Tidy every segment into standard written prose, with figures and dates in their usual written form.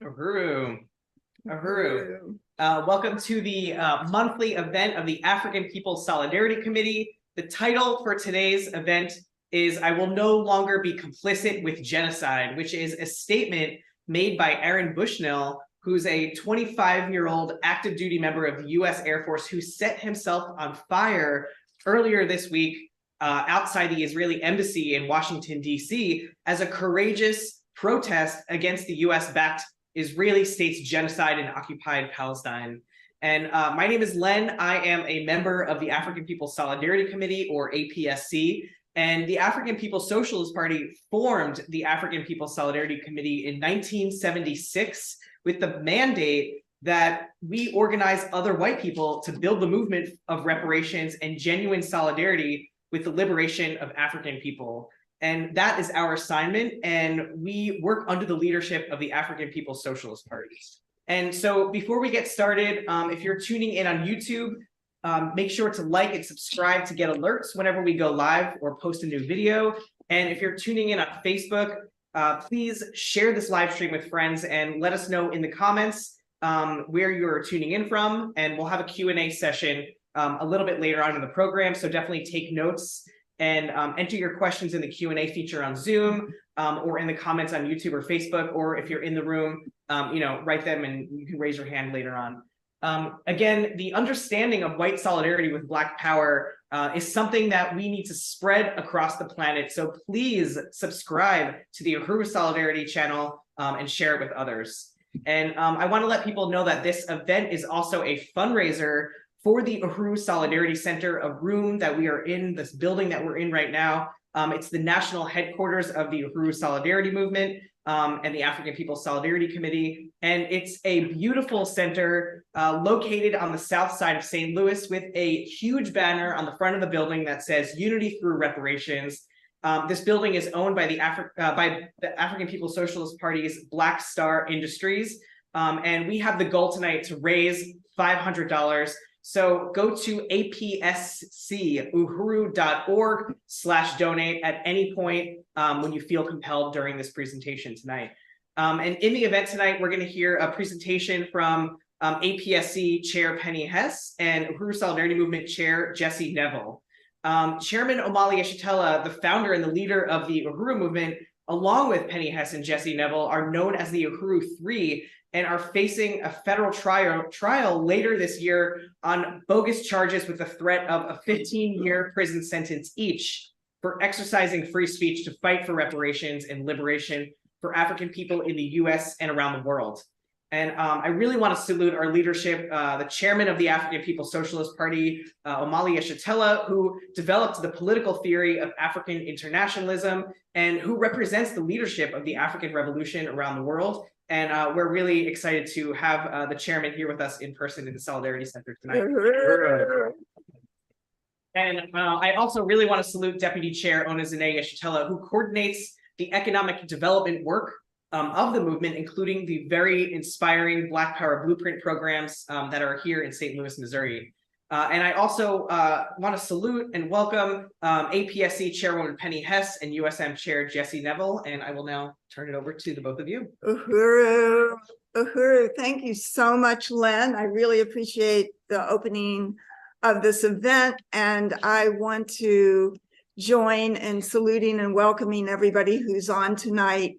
Uhuru. Uhuru. Welcome to the monthly event of the African People's Solidarity Committee. The title for today's event is "I Will No Longer Be Complicit with Genocide," which is a statement made by Aaron Bushnell, who's a 25-year-old active duty member of the U.S. Air Force who set himself on fire earlier this week outside the Israeli embassy in Washington, D.C. as a courageous protest against the U.S.-backed Israeli state's genocide in occupied Palestine. And my name is Len. I am a member of the African People's Solidarity Committee, or APSC, and the African People's Socialist Party formed the African People's Solidarity Committee in 1976 with the mandate that we organize other white people to build the movement of reparations and genuine solidarity with the liberation of African people. And that is our assignment, and we work under the leadership of the African People's Socialist Party. And so before we get started, if you're tuning in on YouTube, make sure to like and subscribe to get alerts whenever we go live or post a new video. And if you're tuning in on Facebook, please share this live stream with friends and let us know in the comments where you're tuning in from. And we'll have a Q&A session a little bit later on in the program. So definitely take notes and enter your questions in the Q&A feature on Zoom or in the comments on YouTube or Facebook, or if you're in the room, write them and you can raise your hand later on. Again, the understanding of white solidarity with Black power is something that we need to spread across the planet. So please subscribe to the Uhuru Solidarity channel and share it with others. And I want to let people know that this event is also a fundraiser for the Uhuru Solidarity Center, a room that we are in, this building that we're in right now. It's the national headquarters of the Uhuru Solidarity Movement and the African People's Solidarity Committee. And it's a beautiful center located on the south side of St. Louis with a huge banner on the front of the building that says "Unity Through Reparations." This building is owned by the African People's Socialist Party's Black Star Industries. And we have the goal tonight to raise $500. So go to apscuhuru.org/donate at any point when you feel compelled during this presentation tonight. And in the event tonight, we're going to hear a presentation from APSC Chair Penny Hess and Uhuru Solidarity Movement Chair Jesse Neville. Chairman Omali Yeshitela, the founder and the leader of the Uhuru movement, along with Penny Hess and Jesse Neville, are known as the Uhuru Three and are facing a federal trial later this year on bogus charges with the threat of a 15-year prison sentence each for exercising free speech to fight for reparations and liberation for African people in the US and around the world. And I really want to salute our leadership, the chairman of the African People's Socialist Party, Omali Yeshitela, who developed the political theory of African internationalism and who represents the leadership of the African Revolution around the world. And we're really excited to have the chairman here with us in person in the Solidarity Center tonight. And I also really want to salute Deputy Chair Onezine Yeshitela, who coordinates the economic development work of the movement, including the very inspiring Black Power Blueprint programs that are here in St. Louis, Missouri. And I also want to salute and welcome APSC Chairwoman Penny Hess and USM Chair Jesse Neville. And I will now turn it over to the both of you. Uhuru, thank you so much, Len. I really appreciate the opening of this event. And I want to join in saluting and welcoming everybody who's on tonight.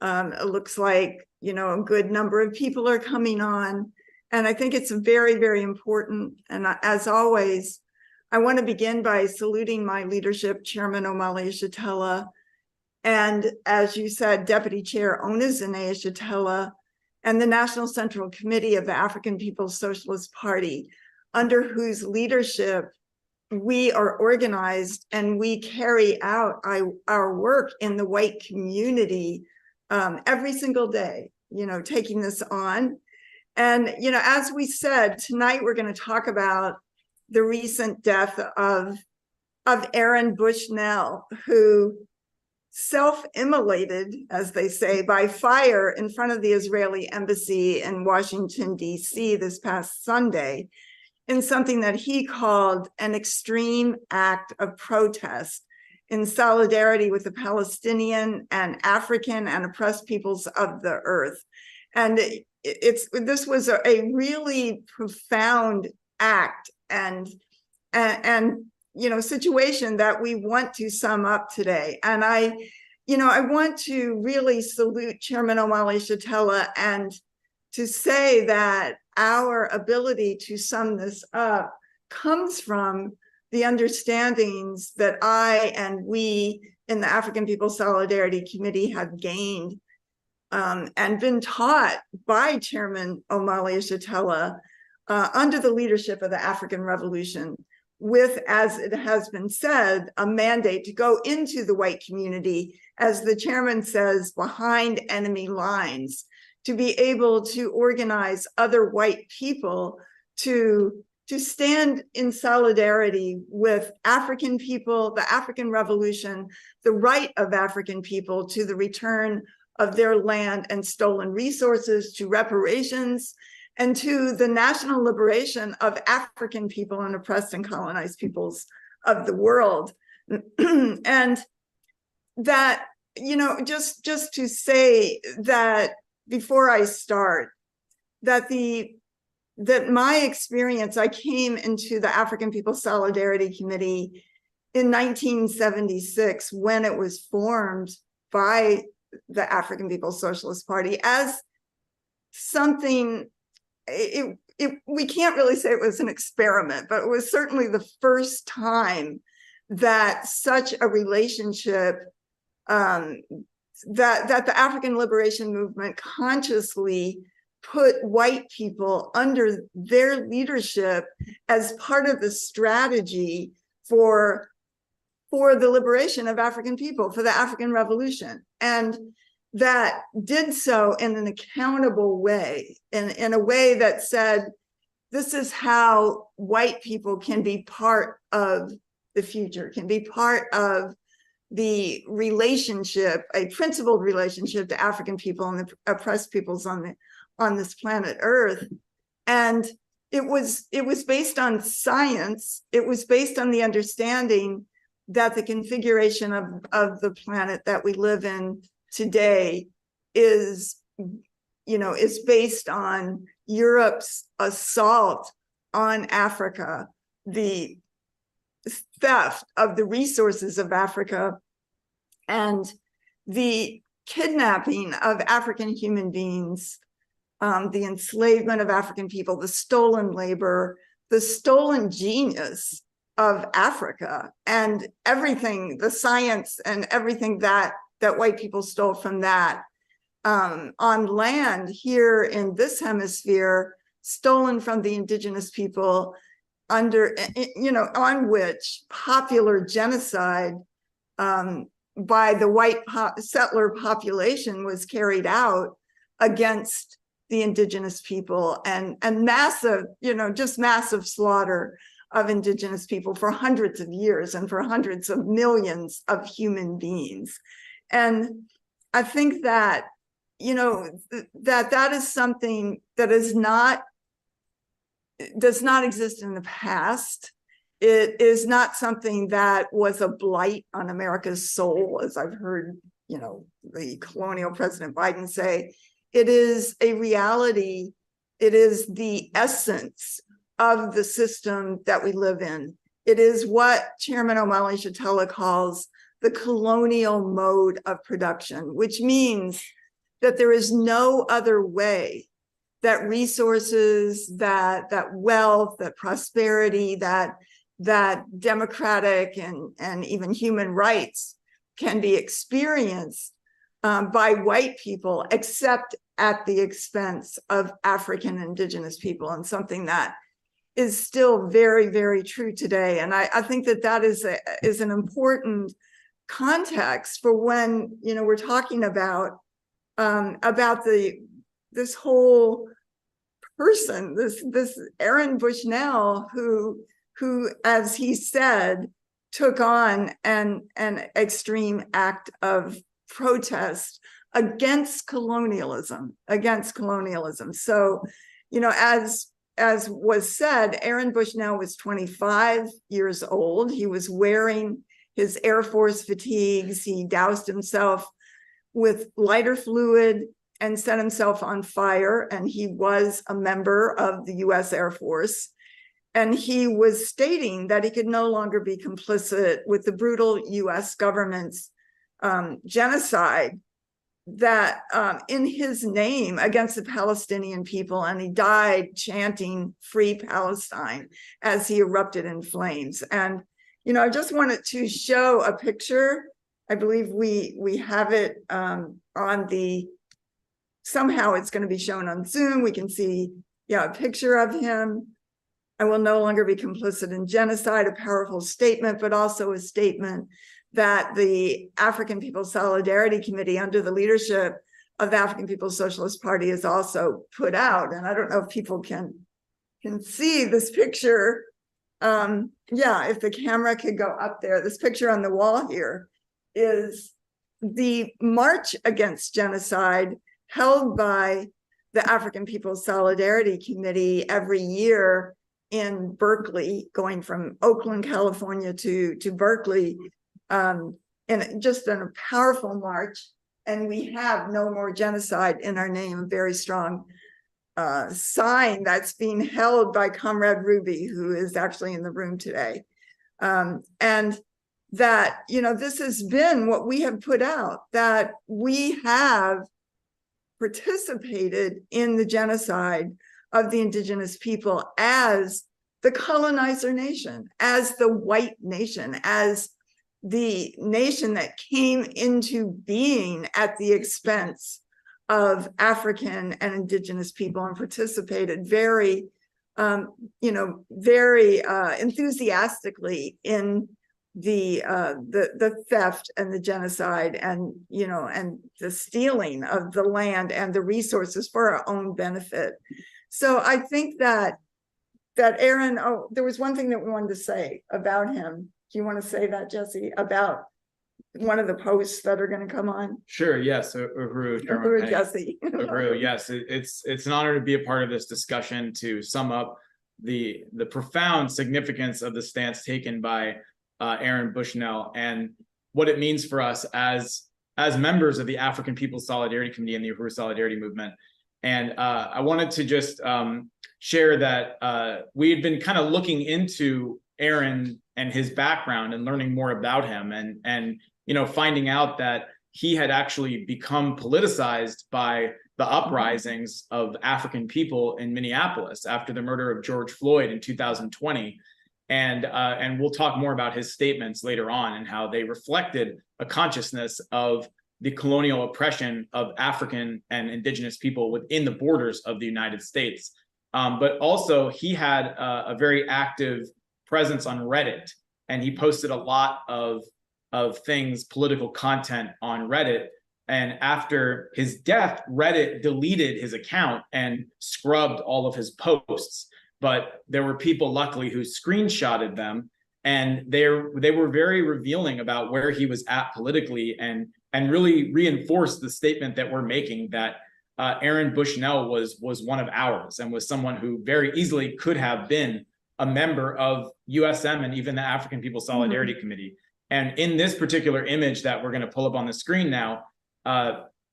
It looks like, a good number of people are coming on. And I think it's very, very important. And as always, I want to begin by saluting my leadership, Chairman Omali Yeshitela, and as you said, Deputy Chair Onezine Yeshitela, and the National Central Committee of the African People's Socialist Party, under whose leadership we are organized and we carry out our work in the white community every single day, taking this on. And, as we said, tonight we're going to talk about the recent death of Aaron Bushnell, who self-immolated, as they say, by fire in front of the Israeli embassy in Washington, D.C. this past Sunday in something that he called an extreme act of protest in solidarity with the Palestinian and African and oppressed peoples of the earth. And this was a really profound act and situation that we want to sum up today. And I want to really salute Chairman Omali Yeshitela and to say that our ability to sum this up comes from the understandings that I and we in the African People's Solidarity Committee have gained and been taught by Chairman Omali Yeshitela under the leadership of the African Revolution, with, as it has been said, a mandate to go into the white community, as the chairman says, behind enemy lines, to be able to organize other white people to stand in solidarity with African people, the African Revolution, the right of African people to the return of their land and stolen resources, to reparations, and to the national liberation of African people and oppressed and colonized peoples of the world. And that, just to say that before I start, that my experience, I came into the African People's Solidarity Committee in 1976 when it was formed by the African People's Socialist Party as something, we can't really say it was an experiment, but it was certainly the first time that such a relationship, that the African liberation movement consciously put white people under their leadership as part of the strategy for the liberation of African people, for the African Revolution. And that did so in an accountable way, in a way that said, this is how white people can be part of the future, can be part of the relationship, a principled relationship to African people and the oppressed peoples on this planet Earth. And it was based on science. It was based on the understanding that the configuration of the planet that we live in today is based on Europe's assault on Africa, the theft of the resources of Africa, and the kidnapping of African human beings, the enslavement of African people, the stolen labor, the stolen genius of Africa, and everything, the science and everything that white people stole from that, on land here in this hemisphere, stolen from the indigenous people, on which popular genocide by the white settler population was carried out against the indigenous people, and massive, just massive slaughter of indigenous people for hundreds of years and for hundreds of millions of human beings. And I think that, that is something that does not exist in the past. It is not something that was a blight on America's soul, as I've heard, the colonial President Biden say. It is a reality. It is the essence of the system that we live in. It is what Chairman Omali Yeshitela calls the colonial mode of production, which means that there is no other way that resources, that wealth, that prosperity, that democratic and even human rights can be experienced by white people, except at the expense of African indigenous people, and something that is still very, very true today. And I think that is an important context for when we're talking about this whole person, this Aaron Bushnell, who as he said, took on an extreme act of protest against colonialism. So, as was said, Aaron Bushnell was 25 years old. He was wearing his Air Force fatigues. He doused himself with lighter fluid. and set himself on fire. And he was a member of the US Air Force. And he was stating that he could no longer be complicit with the brutal US government's genocide that in his name against the Palestinian people. And he died chanting "Free Palestine" as he erupted in flames. And, you know, I just wanted to show a picture. I believe we have it on the, somehow it's going to be shown on Zoom. We can see, yeah, a picture of him. "I will no longer be complicit in genocide," a powerful statement, but also a statement that the African People's Solidarity Committee, under the leadership of the African People's Socialist Party, has also put out. And I don't know if people can see this picture. Yeah, if the camera could go up there, this picture on the wall here is the March Against Genocide held by the African People's Solidarity Committee every year in Berkeley, going from Oakland, California to Berkeley, and just in a powerful march. And we have "No More Genocide" in our name, a very strong sign that's being held by Comrade Ruby, who is actually in the room today. And that, you know, this has been what we have put out, that we have participated in the genocide of the Indigenous people as the colonizer nation, as the white nation, as the nation that came into being at the expense of African and Indigenous people, and participated very, you know, very enthusiastically in the theft and the genocide, and, you know, and the stealing of the land and the resources for our own benefit. So I think that Aaron, oh, there was one thing that we wanted to say about him. Do you want to say that, Jesse, about one of the posts that are going to come on? Sure. Yes. Uhuru, Jesse. Uhuru, yes. It's an honor to be a part of this discussion, to sum up the profound significance of the stance taken by Aaron Bushnell and what it means for us as members of the African People's Solidarity Committee and the Uhuru Solidarity Movement. And I wanted to just share that we had been kind of looking into Aaron and his background and learning more about him, and you know, finding out that he had actually become politicized by the uprisings of African people in Minneapolis after the murder of George Floyd in 2020. And we'll talk more about his statements later on and how they reflected a consciousness of the colonial oppression of African and Indigenous people within the borders of the United States. But also he had a very active presence on Reddit, and he posted a lot of things, political content on Reddit. And after his death, Reddit deleted his account and scrubbed all of his posts. But there were people, luckily, who screenshotted them, and they were very revealing about where he was at politically, and really reinforced the statement that we're making, that Aaron Bushnell was one of ours, and was someone who very easily could have been a member of USM and even the African People's Solidarity Committee. And in this particular image that we're going to pull up on the screen now,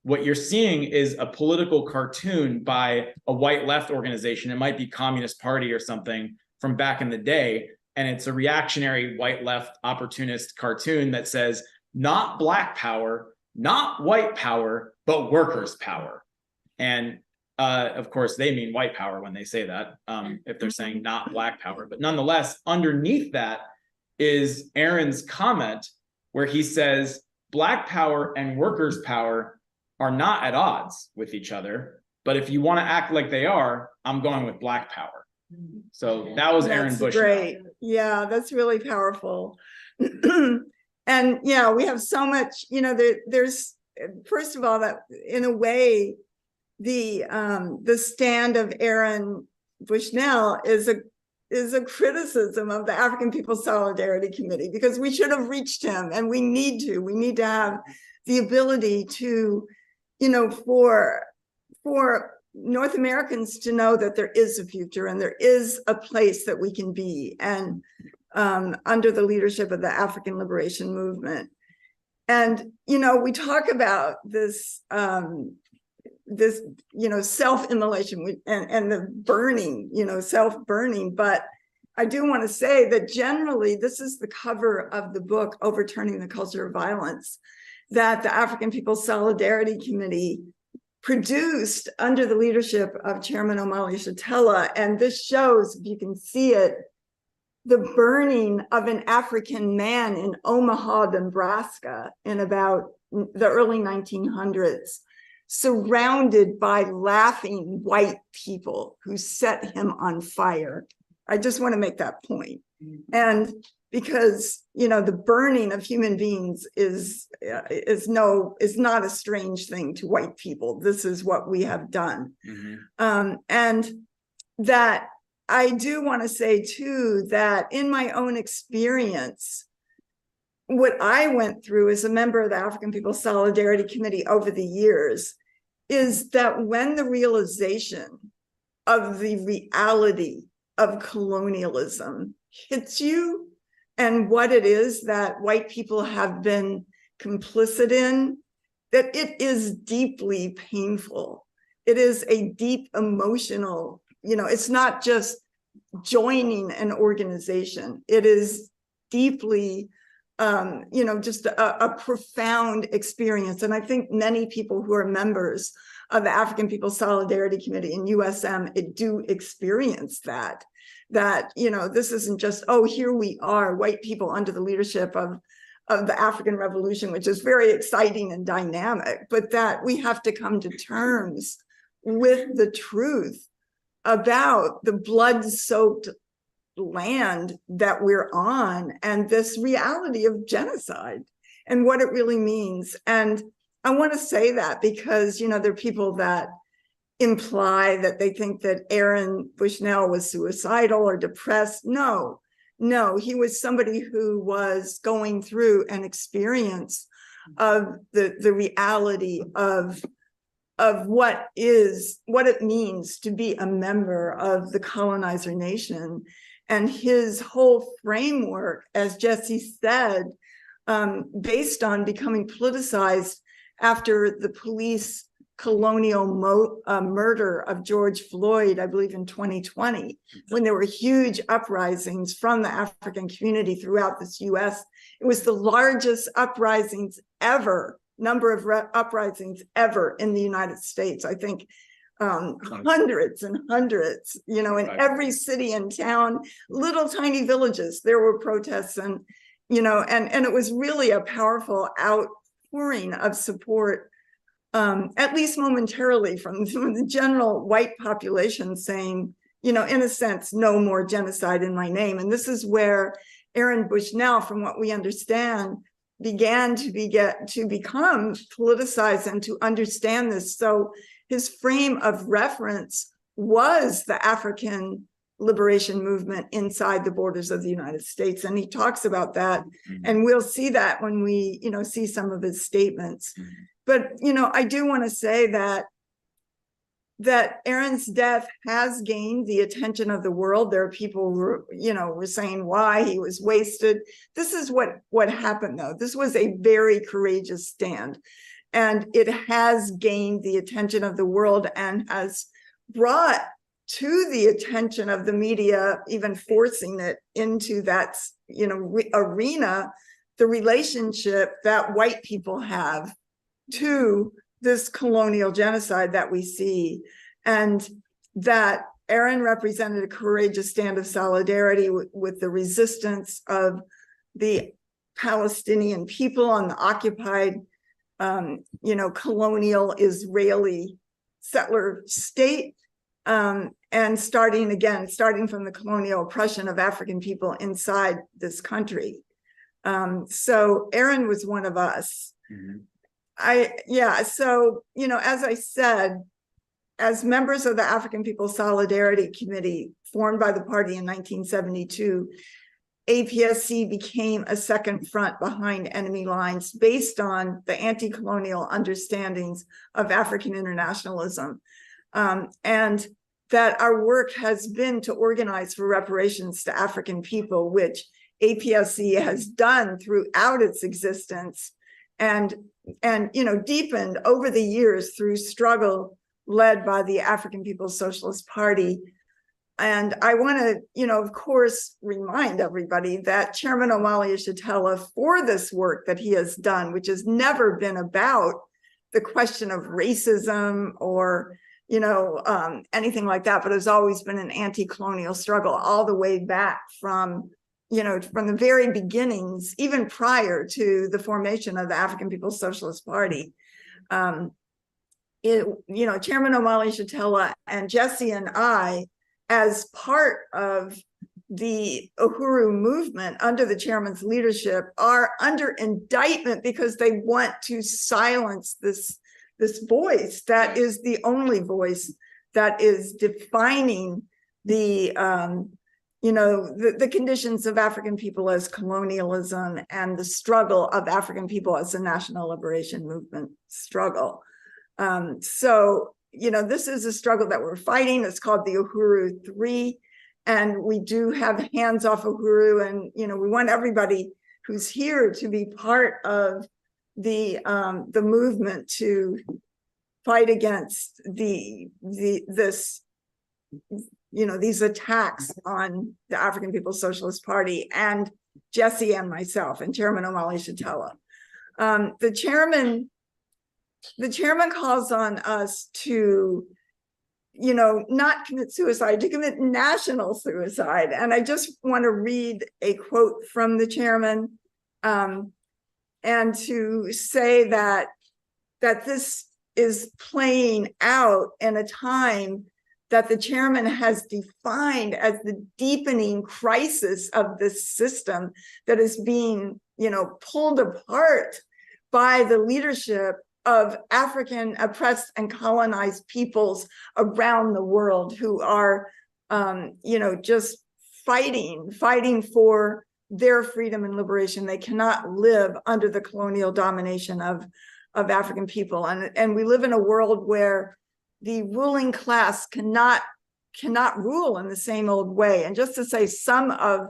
what you're seeing is a political cartoon by a white left organization. It might be Communist Party or something from back in the day. And it's a reactionary white left opportunist cartoon that says, not Black power, not white power, but workers' power. And of course, they mean white power when they say that, if they're saying not Black power. But nonetheless, underneath that is Aaron's comment where he says, Black power and workers' power are not at odds with each other, but if you want to act like they are, I'm going with Black power. So that was Aaron Bushnell. Great. Yeah, that's really powerful. And yeah, we have so much, you know, there's, first of all, that in a way, the stand of Aaron Bushnell is a criticism of the African People's Solidarity Committee, because we should have reached him, and we need to have the ability to, you know, for North Americans to know that there is a future and there is a place that we can be, and under the leadership of the African Liberation Movement. And, you know, we talk about this this, self-immolation and the burning, self-burning. But I do want to say that generally this is the cover of the book, Overturning the Culture of Violence, that the African People's Solidarity Committee produced under the leadership of Chairman Omali Shatella. And this shows, if you can see it, the burning of an African man in Omaha, Nebraska in about the early 1900s, surrounded by laughing white people who set him on fire. I just want to make that point. And because, the burning of human beings is not a strange thing to white people. This is what we have done. And that I do want to say too, that in my own experience, what I went through as a member of the African People's Solidarity Committee over the years is that when the realization of the reality of colonialism hits you and what it is that white people have been complicit in, that it is deeply painful. It is a deep emotional, it's not just joining an organization. It is deeply, just a profound experience. And I think many people who are members of the African People's Solidarity Committee in USM, do experience that, this isn't just, oh, here we are, white people under the leadership of the African Revolution, which is very exciting and dynamic, but that we have to come to terms with the truth about the blood-soaked land that we're on and this reality of genocide and what it really means. And I want to say that because, there are people that imply that they think that Aaron Bushnell was suicidal or depressed. No, he was somebody who was going through an experience of the reality of what it means to be a member of the colonizer nation. And his whole framework, as Jesse said, based on becoming politicized after the police colonial murder of George Floyd, I believe in 2020, when there were huge uprisings from the African community throughout this US. It was the largest uprisings ever, number of uprisings ever in the United States. I think hundreds and hundreds, in every city and town, little tiny villages, there were protests and it was really a powerful outpouring of support, at least momentarily from the general white population saying, in a sense, no more genocide in my name. And this is where Aaron Bushnell, from what we understand, began to become politicized and to understand this. So his frame of reference was the African liberation movement inside the borders of the United States. And he talks about that. And we'll see that when we, see some of his statements. But, I do want to say that Aaron's death has gained the attention of the world. There are people who, were saying why he was wasted. This is what happened, though. This was a very courageous stand. And it has gained the attention of the world and has brought to the attention of the media, even forcing it into that, arena, the relationship that white people have to this colonial genocide that we see, and that Aaron represented a courageous stand of solidarity with the resistance of the Palestinian people on the occupied, colonial Israeli settler state, and starting from the colonial oppression of African people inside this country. So Aaron was one of us. So, as I said, as members of the African People's Solidarity Committee formed by the party in 1972, APSC became a second front behind enemy lines based on the anti-colonial understandings of African internationalism. And that our work has been to organize for reparations to African people, which APSC has done throughout its existence, and deepened over the years through struggle led by the African People's Socialist Party. And I want to, of course, remind everybody that Chairman Omali Yeshitela, for this work that he has done, which has never been about the question of racism or, anything like that, but has always been an anti-colonial struggle all the way back from the very beginnings, even prior to the formation of the African People's Socialist Party. Chairman Omali Yeshitela and Jesse and I, as part of the Uhuru movement under the chairman's leadership, are under indictment because they want to silence this voice that is the only voice that is defining the conditions of African people as colonialism and the struggle of African people as a national liberation movement struggle. This is a struggle that we're fighting. It's called the Uhuru 3, and we do have hands off Uhuru, and we want everybody who's here to be part of the movement to fight against these attacks on the African People's Socialist Party and Jesse and myself and Chairman Omali Yeshitela. The chairman calls on us to, not commit suicide, to commit national suicide. And I just want to read a quote from the chairman, and to say that this is playing out in a time that the chairman has defined as the deepening crisis of this system that is being, pulled apart by the leadership of African oppressed and colonized peoples around the world who are, just fighting for their freedom and liberation. They cannot live under the colonial domination of African people. And we live in a world where the ruling class cannot rule in the same old way. And just to say, some of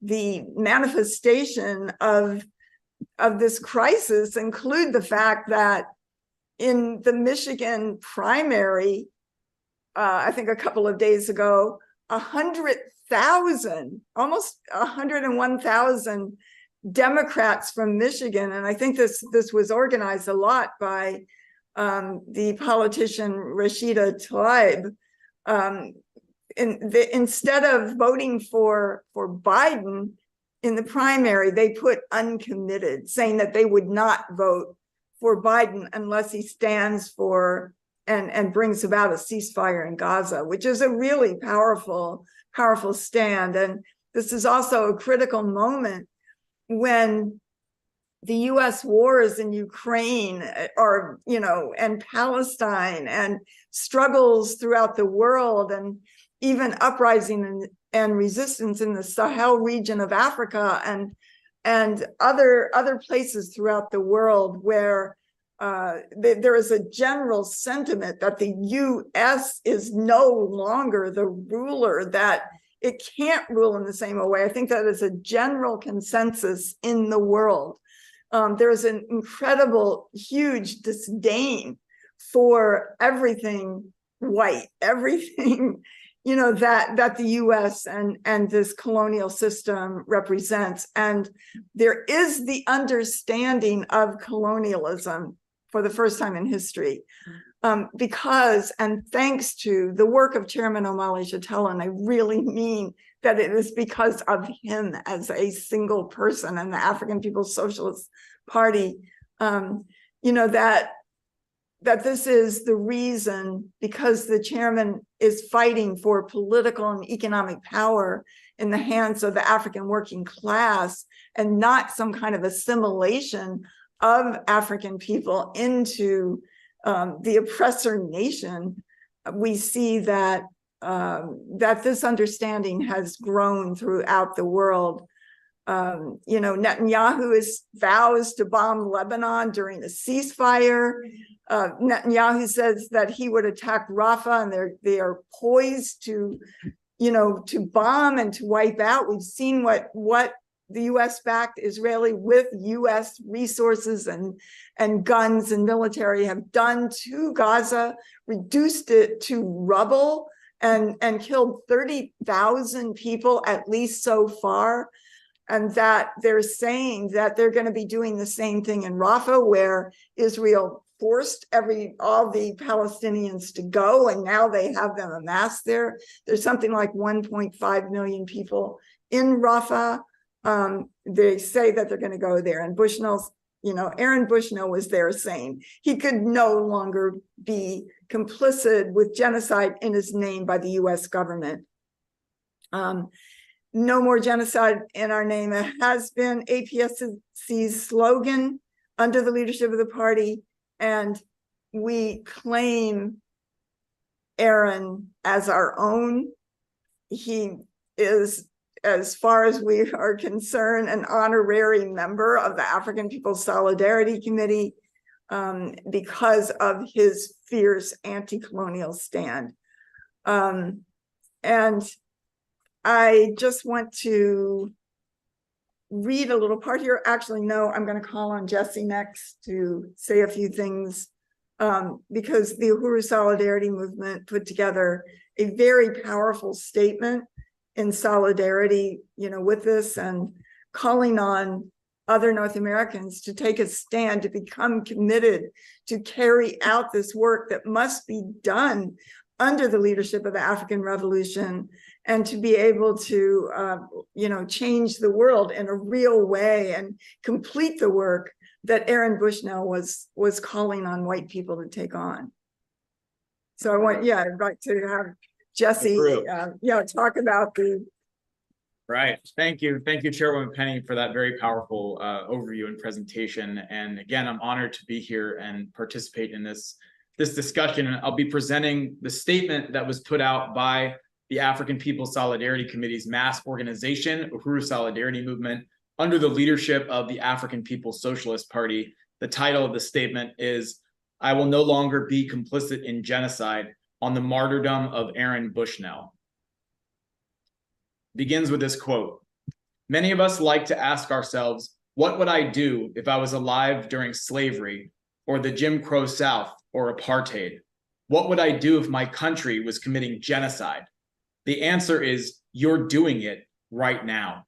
the manifestation of this crisis include the fact that in the Michigan primary, I think a couple of days ago, 100,000, almost 101,000 Democrats from Michigan, and I think this was organized a lot by the politician Rashida Tlaib, instead of voting for Biden in the primary, they put uncommitted, saying that they would not vote for Biden unless he stands for and brings about a ceasefire in Gaza, which is a really powerful stand. And this is also a critical moment when the US wars in Ukraine are, and Palestine, and struggles throughout the world, and even uprising and resistance in the Sahel region of Africa and other places throughout the world where there is a general sentiment that the US is no longer the ruler, that it can't rule in the same way. I think that is a general consensus in the world. There's an incredible, huge disdain for everything white, everything, that the US and this colonial system represents. And there is the understanding of colonialism for the first time in history, because, and thanks to the work of Chairman Omali Yeshitela, and I really mean that it is because of him as a single person and the African People's Socialist Party, that this is the reason, because the chairman is fighting for political and economic power in the hands of the African working class, and not some kind of assimilation of African people into the oppressor nation. We see that this understanding has grown throughout the world. Netanyahu vows to bomb Lebanon during a ceasefire. Netanyahu says that he would attack Rafah, and they are poised to bomb and to wipe out. We've seen what the US backed Israeli with US resources and guns and military have done to Gaza, reduced it to rubble and killed 30,000 people at least so far. And that they're saying that they're going to be doing the same thing in Rafah, where Israel forced all the Palestinians to go, and now they have them amassed there. There's something like 1.5 million people in Rafah. They say that they're going to go there, and Bushnell's, Aaron Bushnell was there saying he could no longer be complicit with genocide in his name by the US government. No more genocide in our name. It has been APSC's slogan under the leadership of the party, and we claim Aaron as our own. He is, as far as we are concerned, an honorary member of the African People's Solidarity Committee because of his fierce anti-colonial stand. And I just want to read a little part here. Actually, no, I'm going to call on Jesse next to say a few things because the Uhuru Solidarity Movement put together a very powerful statement in solidarity, with this, and calling on other North Americans to take a stand, to become committed, to carry out this work that must be done under the leadership of the African Revolution, and to be able to, change the world in a real way and complete the work that Aaron Bushnell was calling on white people to take on. So I'd like to have Jesse, talk about the. Right. Thank you, Chairwoman Penny, for that very powerful overview and presentation. And again, I'm honored to be here and participate in this discussion. And I'll be presenting the statement that was put out by the African People's Solidarity Committee's mass organization, Uhuru Solidarity Movement, under the leadership of the African People's Socialist Party. The title of the statement is, "I will no longer be complicit in genocide, on the martyrdom of Aaron Bushnell." Begins with this quote: "Many of us like to ask ourselves, what would I do if I was alive during slavery or the Jim Crow South or apartheid? What would I do if my country was committing genocide? The answer is, you're doing it right now."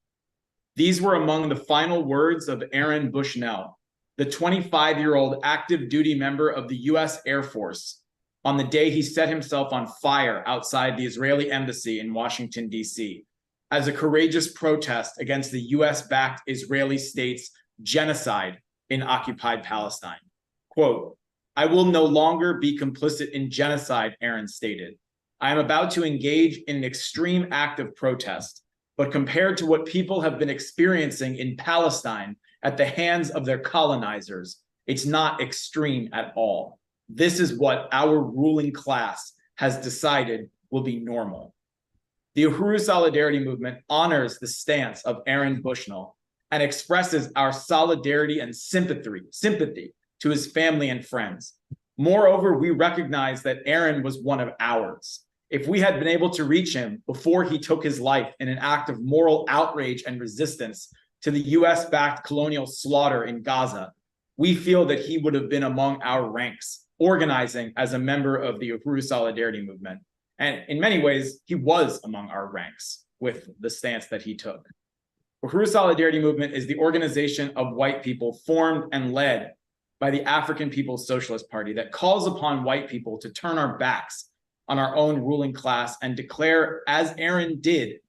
These were among the final words of Aaron Bushnell, the 25-year-old active duty member of the US Air Force, on the day he set himself on fire outside the Israeli embassy in Washington, D.C., as a courageous protest against the US-backed Israeli state's genocide in occupied Palestine. Quote, "I will no longer be complicit in genocide," Aaron stated. "I am about to engage in an extreme act of protest, but compared to what people have been experiencing in Palestine at the hands of their colonizers, it's not extreme at all. This is what our ruling class has decided will be normal." The Uhuru Solidarity Movement honors the stance of Aaron Bushnell and expresses our solidarity and sympathy to his family and friends. Moreover, we recognize that Aaron was one of ours. If we had been able to reach him before he took his life in an act of moral outrage and resistance to the US-backed colonial slaughter in Gaza, we feel that he would have been among our ranks, organizing as a member of the Uhuru Solidarity Movement. And in many ways, he was among our ranks with the stance that he took. Uhuru Solidarity Movement is the organization of white people formed and led by the African People's Socialist Party that calls upon white people to turn our backs on our own ruling class and declare, as Aaron did,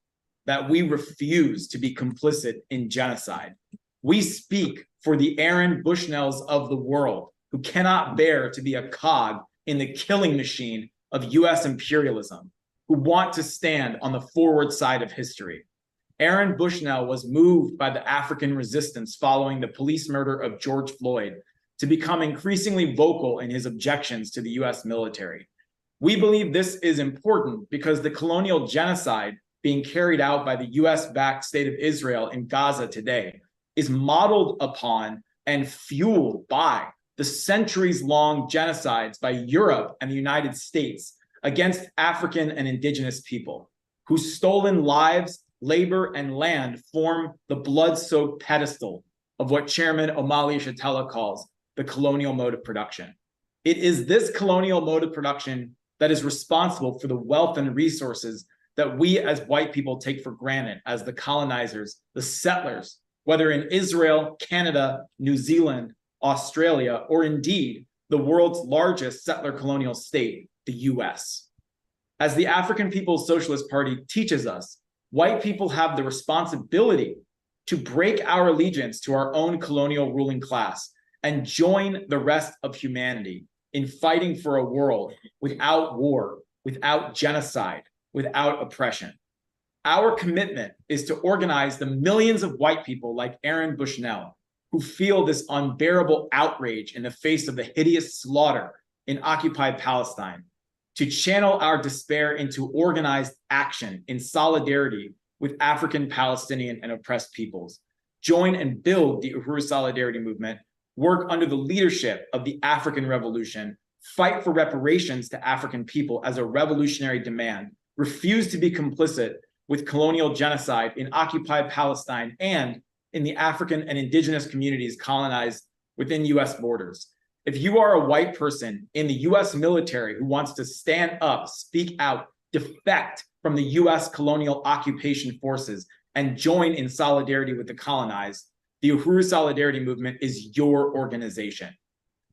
that we refuse to be complicit in genocide. We speak for the Aaron Bushnells of the world who cannot bear to be a cog in the killing machine of US imperialism, who want to stand on the forward side of history. Aaron Bushnell was moved by the African resistance following the police murder of George Floyd to become increasingly vocal in his objections to the US military. We believe this is important because the colonial genocide being carried out by the US-backed state of Israel in Gaza today is modeled upon and fueled by the centuries-long genocides by Europe and the United States against African and Indigenous people, whose stolen lives labor, and land form the blood-soaked pedestal of what Chairman Omali Yeshitela calls the colonial mode of production. It is this colonial mode of production that is responsible for the wealth and resources that we as white people take for granted as the colonizers, the settlers, whether in Israel, Canada, New Zealand, Australia, or indeed the world's largest settler colonial state, the US. As the African People's Socialist Party teaches us, white people have the responsibility to break our allegiance to our own colonial ruling class and join the rest of humanity in fighting for a world without war, without genocide, without oppression. Our commitment is to organize the millions of white people like Aaron Bushnell, who feel this unbearable outrage in the face of the hideous slaughter in occupied Palestine, to channel our despair into organized action in solidarity with African, Palestinian, and oppressed peoples, join and build the Uhuru Solidarity Movement, work under the leadership of the African Revolution, fight for reparations to African people as a revolutionary demand, refuse to be complicit with colonial genocide in occupied Palestine and in the African and indigenous communities colonized within US borders. If you are a white person in the US military who wants to stand up, speak out, defect from the US colonial occupation forces, and join in solidarity with the colonized, the Uhuru Solidarity Movement is your organization.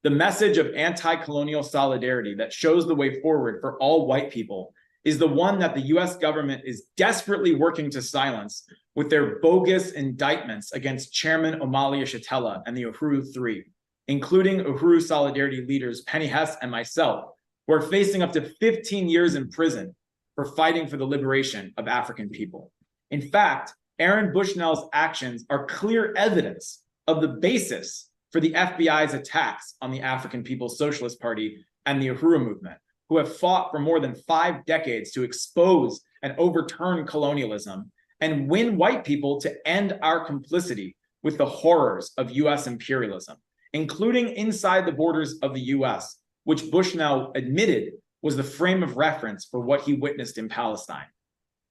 The message of anti-colonial solidarity that shows the way forward for all white people is the one that the US government is desperately working to silence with their bogus indictments against Chairman Omali Yeshitela and the Uhuru Three, including Uhuru Solidarity leaders Penny Hess and myself, who are facing up to 15 years in prison for fighting for the liberation of African people. In fact, Aaron Bushnell's actions are clear evidence of the basis for the FBI's attacks on the African People's Socialist Party and the Uhuru movement, who have fought for more than 5 decades to expose and overturn colonialism and win white people to end our complicity with the horrors of US imperialism, including inside the borders of the US, which Bushnell admitted was the frame of reference for what he witnessed in Palestine.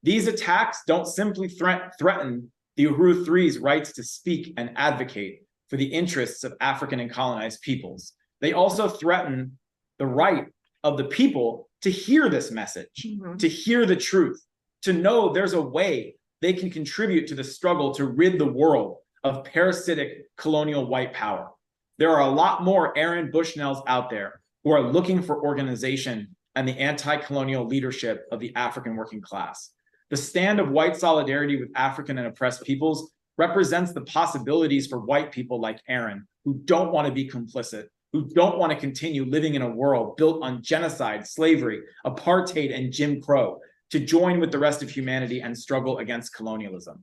These attacks don't simply threaten the Uhuru Three's rights to speak and advocate for the interests of African and colonized peoples. They also threaten the right of the people to hear this message, to hear the truth, to know there's a way they can contribute to the struggle to rid the world of parasitic colonial white power. There are a lot more Aaron Bushnells out there who are looking for organization and the anti-colonial leadership of the African working class. The stand of white solidarity with African and oppressed peoples represents the possibilities for white people like Aaron, who don't want to be complicit, who don't want to continue living in a world built on genocide, slavery, apartheid, and Jim Crow, to join with the rest of humanity and struggle against colonialism.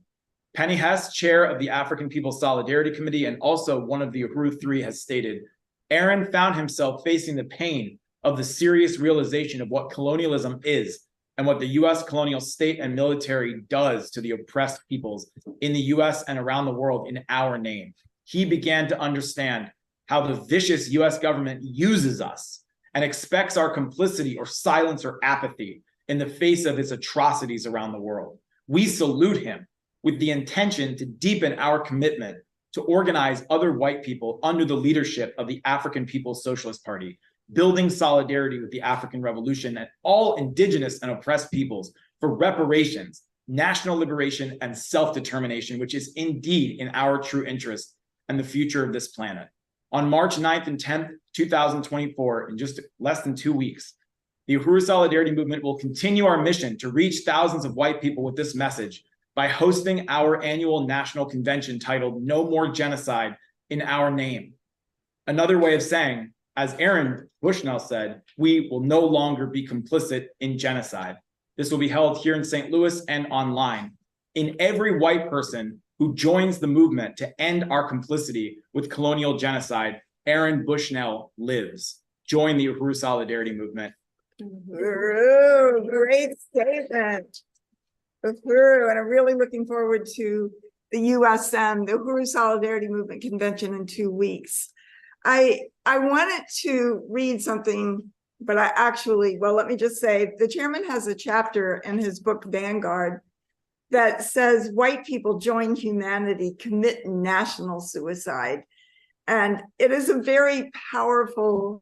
Penny Hess, chair of the African People's Solidarity Committee and also one of the Uhuru Three, has stated, Aaron found himself facing the pain of the serious realization of what colonialism is and what the US colonial state and military does to the oppressed peoples in the US and around the world in our name. He began to understand how the vicious US government uses us and expects our complicity or silence or apathy in the face of its atrocities around the world. We salute him with the intention to deepen our commitment to organize other white people under the leadership of the African People's Socialist Party, building solidarity with the African Revolution and all indigenous and oppressed peoples for reparations, national liberation, and self-determination, which is indeed in our true interest and the future of this planet. On March 9th and 10th, 2024, in just less than 2 weeks, the Uhuru Solidarity Movement will continue our mission to reach thousands of white people with this message by hosting our annual national convention titled No More Genocide in Our Name. Another way of saying, as Aaron Bushnell said, we will no longer be complicit in genocide. This will be held here in St. Louis and online. In every white person who joins the movement to end our complicity with colonial genocide, Aaron Bushnell lives. Join the Uhuru Solidarity Movement. Uhuru, great statement. Uhuru, and I'm really looking forward to the USM, the Uhuru Solidarity Movement Convention in 2 weeks. I wanted to read something, but let me just say, the chairman has a chapter in his book, Vanguard, that says white people join humanity, commit national suicide. And it is a very powerful,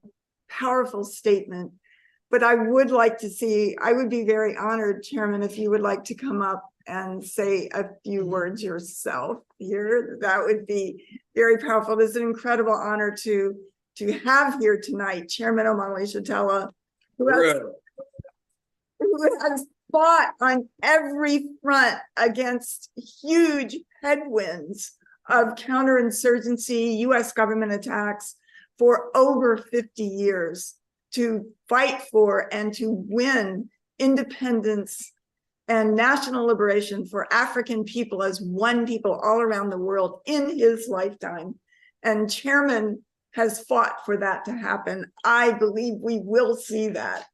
powerful statement. But I would like to see, I would be very honored, Chairman, if you would like to come up and say a few words yourself here. That would be very powerful. It is an incredible honor to have here tonight Chairman Omali Shatella, who has fought on every front against huge headwinds of counterinsurgency, US government attacks for over 50 years to fight for and to win independence and national liberation for African people as one people all around the world in his lifetime. And Chairman has fought for that to happen. I believe we will see that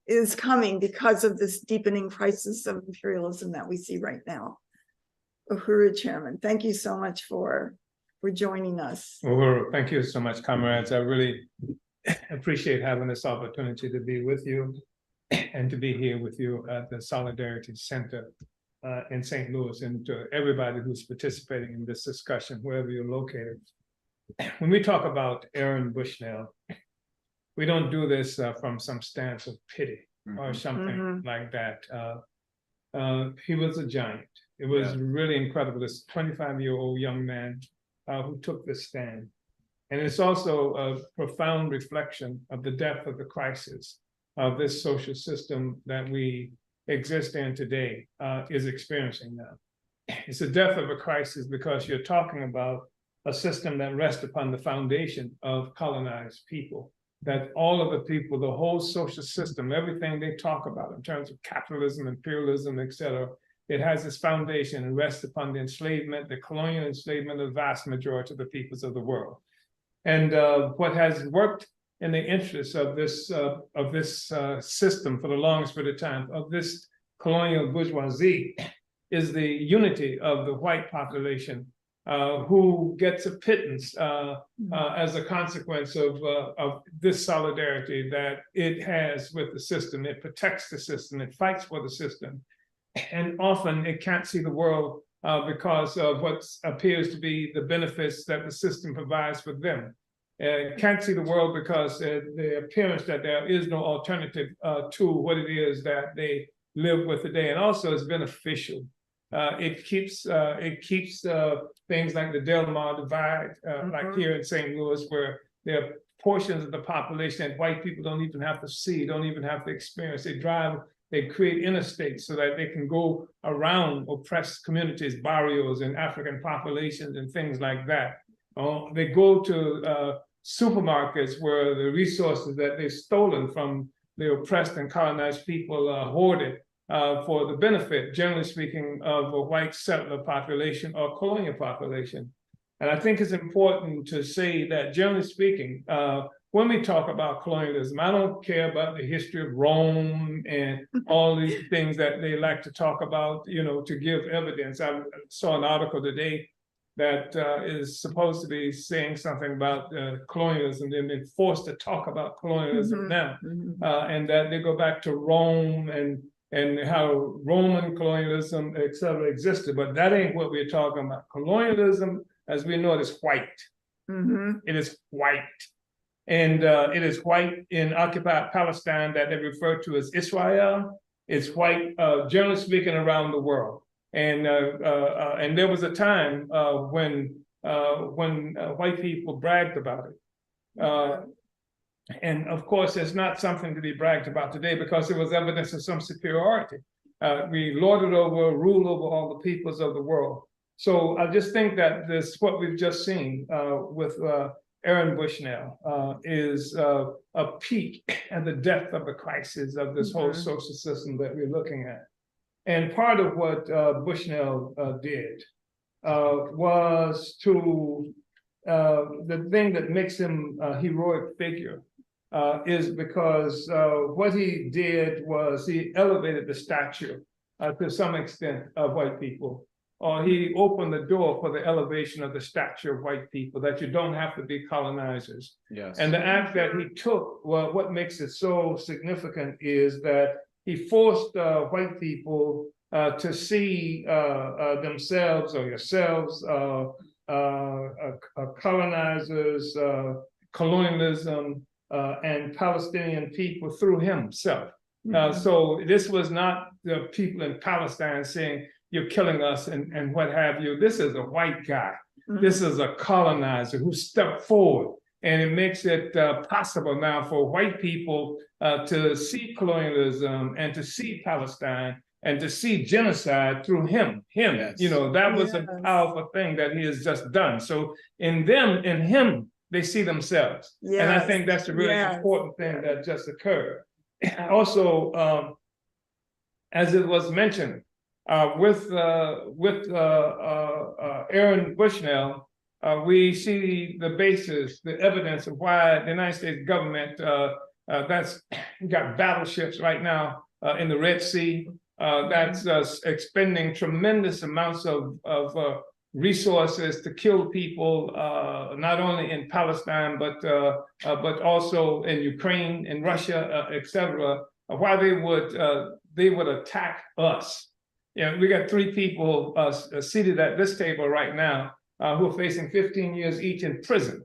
is coming because of this deepening crisis of imperialism that we see right now. Uhuru, Chairman, thank you so much for joining us. Uhuru, thank you so much, comrades. I really appreciate having this opportunity to be with you and to be here with you at the Solidarity Center in St. Louis, and to everybody who's participating in this discussion, wherever you're located. When we talk about Aaron Bushnell, we don't do this from some stance of pity or something like that. He was a giant. It was really incredible, this 25-year-old young man who took this stand. And it's also a profound reflection of the depth of the crisis of this social system that we exist in today is experiencing now. It's the depth of a crisis because you're talking about a system that rests upon the foundation of colonized people, that all of the people, the whole social system, everything they talk about in terms of capitalism, imperialism, et cetera, it has its foundation and rests upon the enslavement, the colonial enslavement of the vast majority of the peoples of the world. And what has worked in the interests of this system for the longest period of time, of this colonial bourgeoisie, is the unity of the white population who gets a pittance as a consequence of this solidarity that it has with the system. It protects the system, it fights for the system. And often it can't see the world because of what appears to be the benefits that the system provides for them. It can't see the world because the appearance that there is no alternative to what it is that they live with today. And also it's beneficial. It keeps things like the Del Mar divide, like here in St. Louis, where there are portions of the population that white people don't even have to see, don't even have to experience. They create interstates so that they can go around oppressed communities, barrios, and African populations and things like that. They go to supermarkets where the resources that they've stolen from the oppressed and colonized people are hoarded for the benefit, generally speaking, of a white settler population or colonial population. And I think it's important to say that, generally speaking, when we talk about colonialism, I don't care about the history of Rome and all these things that they like to talk about, to give evidence. I saw an article today that is supposed to be saying something about colonialism. They've been forced to talk about colonialism now, and that they go back to Rome and how Roman colonialism, et cetera, existed. But that ain't what we're talking about. Colonialism, as we know it, is white. It is white. And it is white in occupied Palestine that they refer to as Israel. It's white, generally speaking, around the world. And there was a time when white people bragged about it. And of course, it's not something to be bragged about today because it was evidence of some superiority. We lorded over, ruled over all the peoples of the world. So I just think that what we've just seen with Aaron Bushnell is a peek at the depth of the crisis of this whole social system that we're looking at. And part of what Bushnell did was to, the thing that makes him a heroic figure is because what he did was he elevated the stature to some extent of white people. Or he opened the door for the elevation of the stature of white people, that you don't have to be colonizers. Yes. And the act that he took, well, what makes it so significant is that he forced white people to see themselves or yourselves colonizers, colonialism, and Palestinian people through himself. So this was not the people in Palestine saying, you're killing us and what have you. This is a white guy. This is a colonizer who stepped forward. And it makes it possible now for white people to see colonialism and to see Palestine and to see genocide through him. Yes. You know, that was a powerful thing that he has just done. So in him, they see themselves. And I think that's a really important thing that just occurred. Also, as it was mentioned, with Aaron Bushnell, we see the basis, the evidence of why the United States government that's got battleships right now in the Red Sea, that's expending tremendous amounts of resources to kill people, not only in Palestine, but also in Ukraine, in Russia, etc. Why they would attack us. You know, we got 3 people seated at this table right now who are facing 15 years each in prison.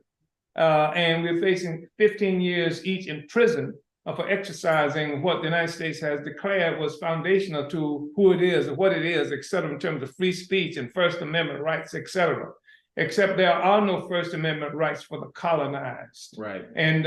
And we're facing 15 years each in prison for exercising what the United States has declared was foundational to who it is and what it is, et cetera, in terms of free speech and First Amendment rights, et cetera. Except there are no First Amendment rights for the colonized. Right. And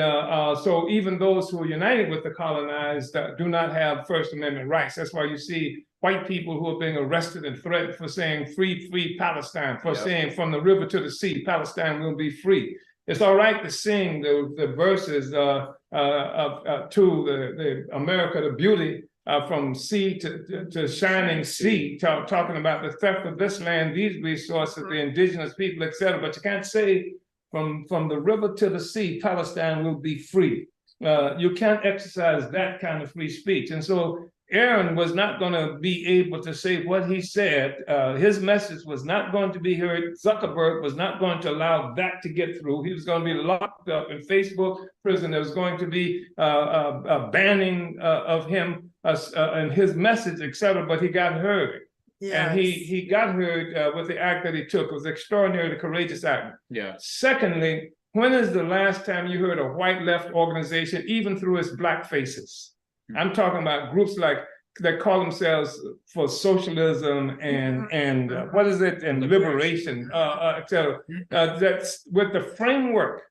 so even those who are united with the colonized do not have First Amendment rights. That's why you see white people who are being arrested and threatened for saying free Palestine, for saying from the river to the sea, Palestine will be free. It's all right to sing the verses to the America the Beauty from sea to shining sea, talking about the theft of this land, these resources, the indigenous people, etc. But you can't say from the river to the sea, Palestine will be free. You can't exercise that kind of free speech. And so Aaron was not going to be able to say what he said. His message was not going to be heard. Zuckerberg was not going to allow that to get through. He was going to be locked up in Facebook prison. There was going to be a banning of him and his message, etc. But he got heard. And he got heard with the act that he took. It was extraordinarily courageous act. Yeah. Secondly, when is the last time you heard a white left organization, even through its black faces? I'm talking about groups like that call themselves for socialism and what is it, and liberation, etc. That's with the framework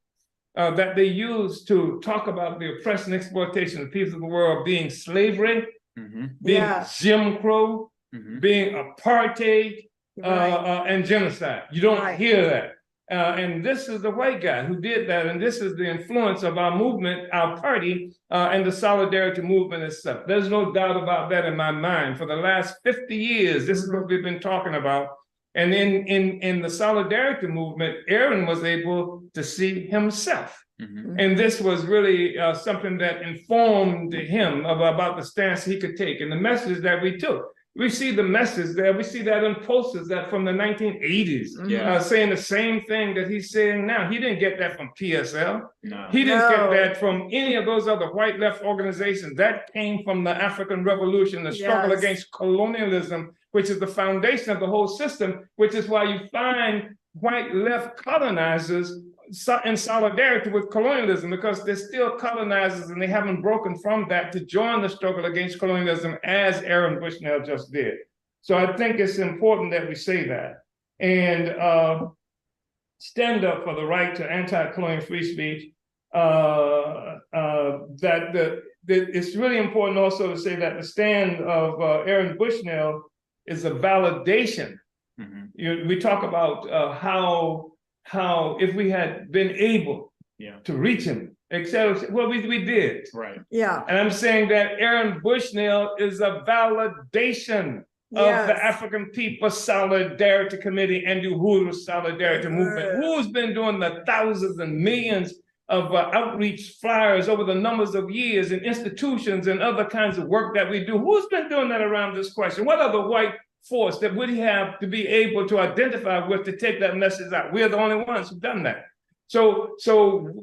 that they use to talk about the oppression and exploitation of people of the world being slavery, being Jim Crow, being apartheid, and genocide. You don't hear that. And this is the white guy who did that. And this is the influence of our movement, our party, and the solidarity movement itself. There's no doubt about that in my mind. For the last 50 years, this is what we've been talking about. And in the solidarity movement, Aaron was able to see himself. And this was really something that informed him about the stance he could take and the message that we took. We see the message there. We see that in posters that from the 1980s, saying the same thing that he's saying now. He didn't get that from PSL. No. He didn't get that from any of those other white left organizations. That came from the African Revolution, the struggle against colonialism, which is the foundation of the whole system, which is why you find white left colonizers in solidarity with colonialism, because they're still colonizers and they haven't broken from that to join the struggle against colonialism as Aaron Bushnell just did. So I think it's important that we say that and stand up for the right to anti-colonial free speech. It's really important also to say that the stand of Aaron Bushnell is a validation. We talk about how if we had been able to reach him, etc. Well, we did. Right. Yeah. And I'm saying that Aaron Bushnell is a validation of the African People's Solidarity Committee and the Uhuru Solidarity Movement. Who's been doing the thousands and millions of outreach flyers over the numbers of years in institutions and other kinds of work that we do? Who's been doing that around this question? What other white force that we have to be able to identify with to take that message out? We're the only ones who've done that. So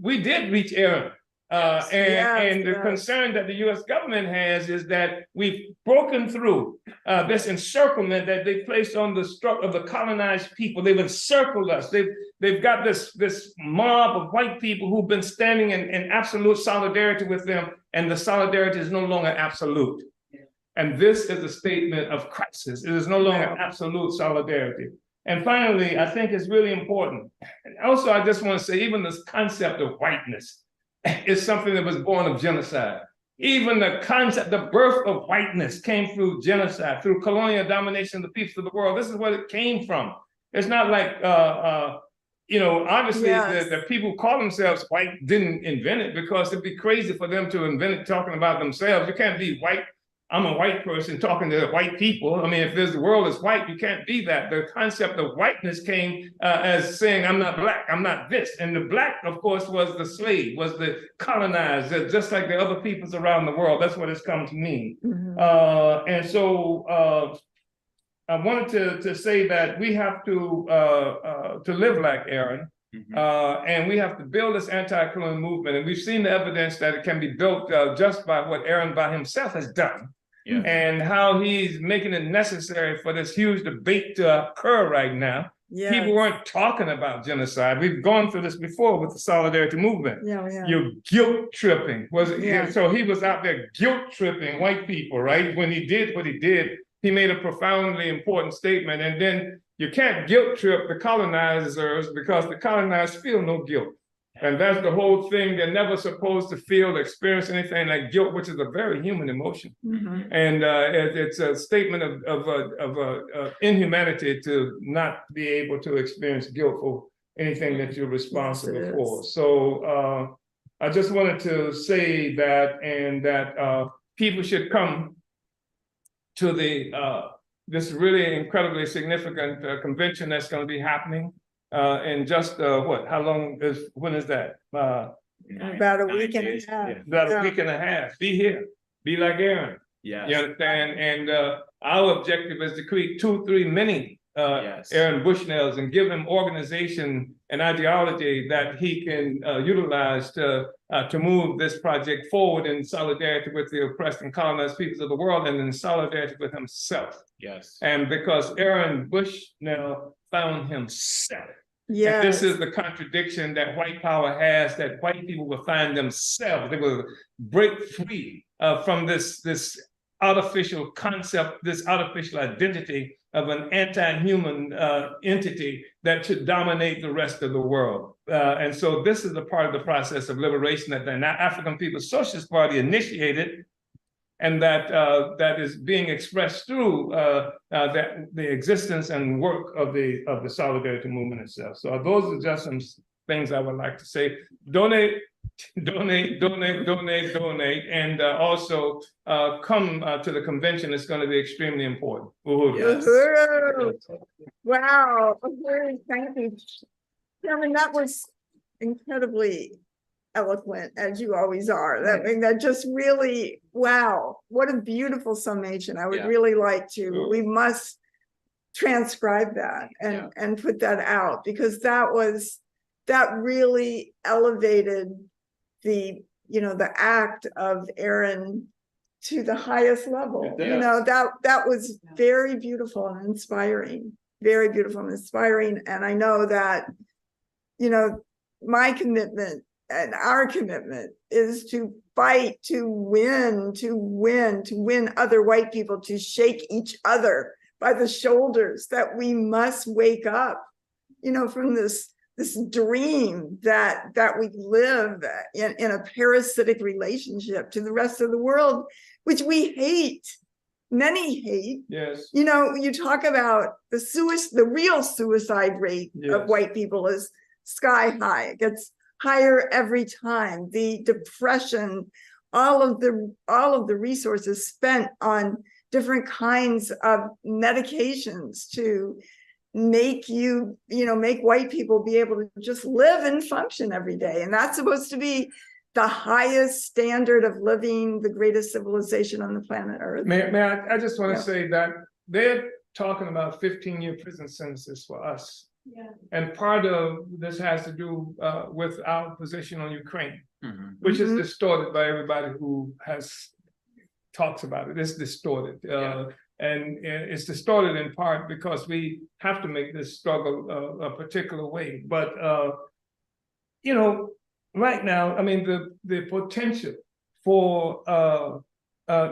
we did reach Aaron And the concern that the U.S. government has is that we've broken through this encirclement that they placed on the stroke of the colonized people. They've encircled us. They've got this mob of white people who've been standing in absolute solidarity with them, and the solidarity is no longer absolute. And this is a statement of crisis. It is no longer absolute solidarity. And finally, I think it's really important. And also, I just want to say, even this concept of whiteness is something that was born of genocide. Even the concept, the birth of whiteness came through genocide, through colonial domination of the peoples of the world. This is where it came from. It's not like, obviously the people who call themselves white didn't invent it, because it'd be crazy for them to invent it talking about themselves. You can't be white. I'm a white person talking to white people. I mean, if the world is white, you can't be that. The concept of whiteness came as saying, I'm not black, I'm not this. And the black, of course, was the slave, was the colonized, just like the other peoples around the world. That's what it's come to mean. And so I wanted to say that we have to live like Aaron. And we have to build this anti-colonial movement. And we've seen the evidence that it can be built just by what Aaron by himself has done. And how he's making it necessary for this huge debate to occur right now. People weren't talking about genocide. We've gone through this before with the solidarity movement. You're guilt tripping. So he was out there guilt tripping white people, right? When he did what he did, he made a profoundly important statement. And then you can't guilt trip the colonizers, because the colonized feel no guilt. And that's the whole thing. They're never supposed to feel, experience anything like guilt, which is a very human emotion. And it's a statement of inhumanity to not be able to experience guilt for anything that you're responsible for. So I just wanted to say that, and that people should come to this really incredibly significant convention that's going to be happening. In just when is that? About a week and a half. About a week and a half. Be here. Be like Aaron. You understand? And our objective is to create 2-3 mini Aaron Bushnells, and give him organization and ideology that he can utilize to move this project forward in solidarity with the oppressed and colonized peoples of the world, and in solidarity with himself. And because Aaron Bushnell found himself. And this is the contradiction that white power has, that white people will find themselves. They will break free from this artificial concept, this artificial identity of an anti-human entity that should dominate the rest of the world. And so this is a part of the process of liberation that the African People's Socialist Party initiated, and that is being expressed through the existence and work of the solidarity movement itself. So those are just some things I would like to say. Donate, and also come to the convention. It's going to be extremely important. Wow, thank you. Chairman, that was incredibly eloquent, as you always are. That just really, wow, what a beautiful summation. I would really like to, we must transcribe that and put that out, because that really elevated the act of Aaron to the highest level. That was very beautiful and inspiring, very beautiful and inspiring. And I know that, my commitment and our commitment is to fight, to win other white people, to shake each other by the shoulders, that we must wake up, from this dream that we live in a parasitic relationship to the rest of the world, which we hate. Many hate. You talk about the real suicide rate of white people is sky high. It gets higher every time. The depression, all of the resources spent on different kinds of medications to make make white people be able to just live and function every day. And that's supposed to be the highest standard of living, the greatest civilization on the planet Earth. I just want to say that they're talking about 15-year prison sentences for us. And part of this has to do with our position on Ukraine, Mhm. which is distorted by everybody who talks about it. It's distorted. And it's distorted in part because we have to make this struggle a particular way. But, you know, right now, I mean, the potential for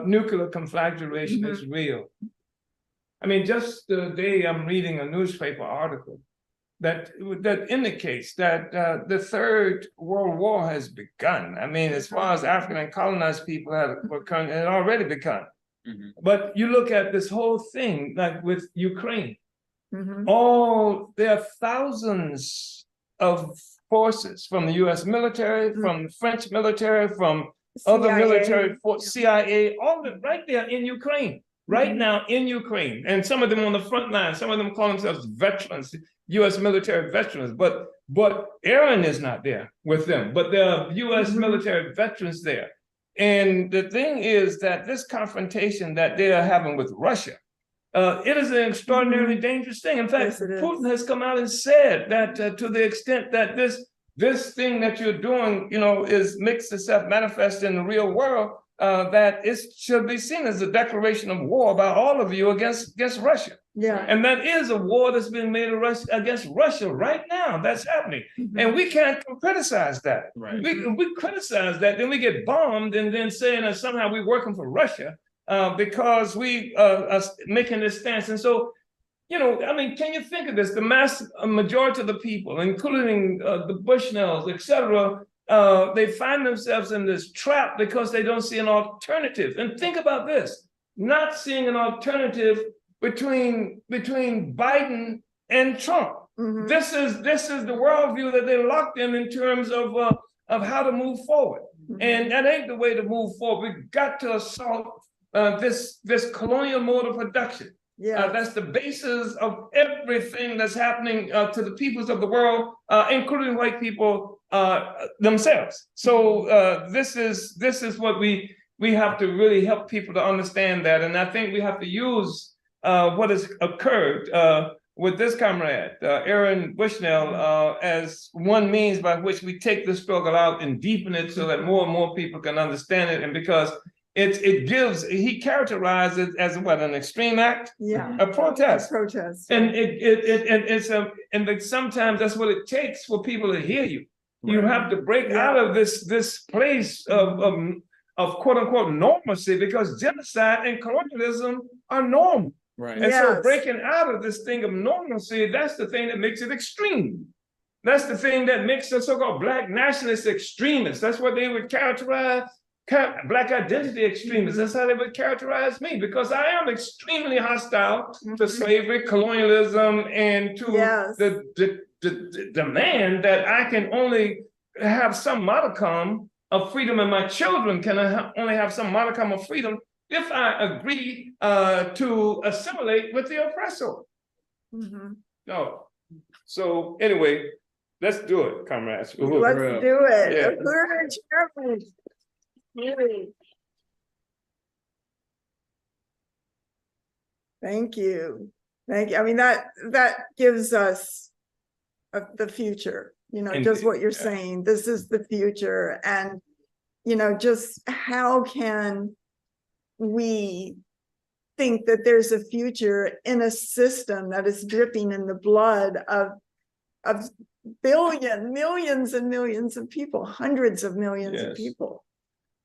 nuclear conflagration is real. I mean, just the day I'm reading a newspaper article that indicates that the Third World War has begun. I mean, as far as African and colonized people it had already begun. Mhm. But you look at this whole thing, like with Ukraine, Mhm. there are thousands of forces from the US military, from the French military, from other CIA. military forces, CIA, all of it right there in Ukraine, right now in Ukraine. And some of them on the front line, some of them call themselves veterans, US military veterans, but Aaron is not there with them, but there are US military veterans there. And the thing is that this confrontation that they are having with Russia, it is an extraordinarily dangerous thing. In fact, Yes, it is. Putin has come out and said that to the extent that this thing that you're doing, you know, makes itself manifest in the real world, that it should be seen as a declaration of war by all of you against Russia. Yeah. And that is a war that's being made against Russia right now. That's happening. And we can't criticize that. Right. We criticize that, then we get bombed and then saying that somehow we're working for Russia because we are making this stance. And so, you know, I mean, can you think of this? The majority of the people, including the Bushnells, et cetera, they find themselves in this trap because they don't see an alternative. And think about this, not seeing an alternative between Biden and Trump. This is the worldview that they're locked in terms of how to move forward. And that ain't the way to move forward. We've got to assault this colonial mode of production. Yeah. That's the basis of everything that's happening to the peoples of the world, including white people themselves. So this is what we have to really help people to understand that. And I think we have to use what has occurred with this comrade, Aaron Bushnell, as one means by which we take the struggle out and deepen it so that more and more people can understand it. And because he characterized it as what, an extreme act? Yeah. A protest. A protest. And sometimes that's what it takes for people to hear you. You have to break out of this place of quote unquote normalcy, because genocide and colonialism are normal. Right. And so breaking out of this thing of normalcy, that's the thing that makes it extreme. That's the thing that makes the so-called Black nationalist extremists. That's what they would characterize, Black identity extremists. That's how they would characterize me, because I am extremely hostile to slavery, colonialism, and to the demand that I can only have some modicum of freedom, and my children can only have some modicum of freedom if I agree to assimilate with the oppressor. No. So anyway, let's do it, comrades. Let's do it. Thank you. Thank you. I mean, that gives us the future, you know, just what you're saying. This is the future. And, you know, just how can we think that there's a future in a system that is dripping in the blood of millions and millions of people, hundreds of millions of people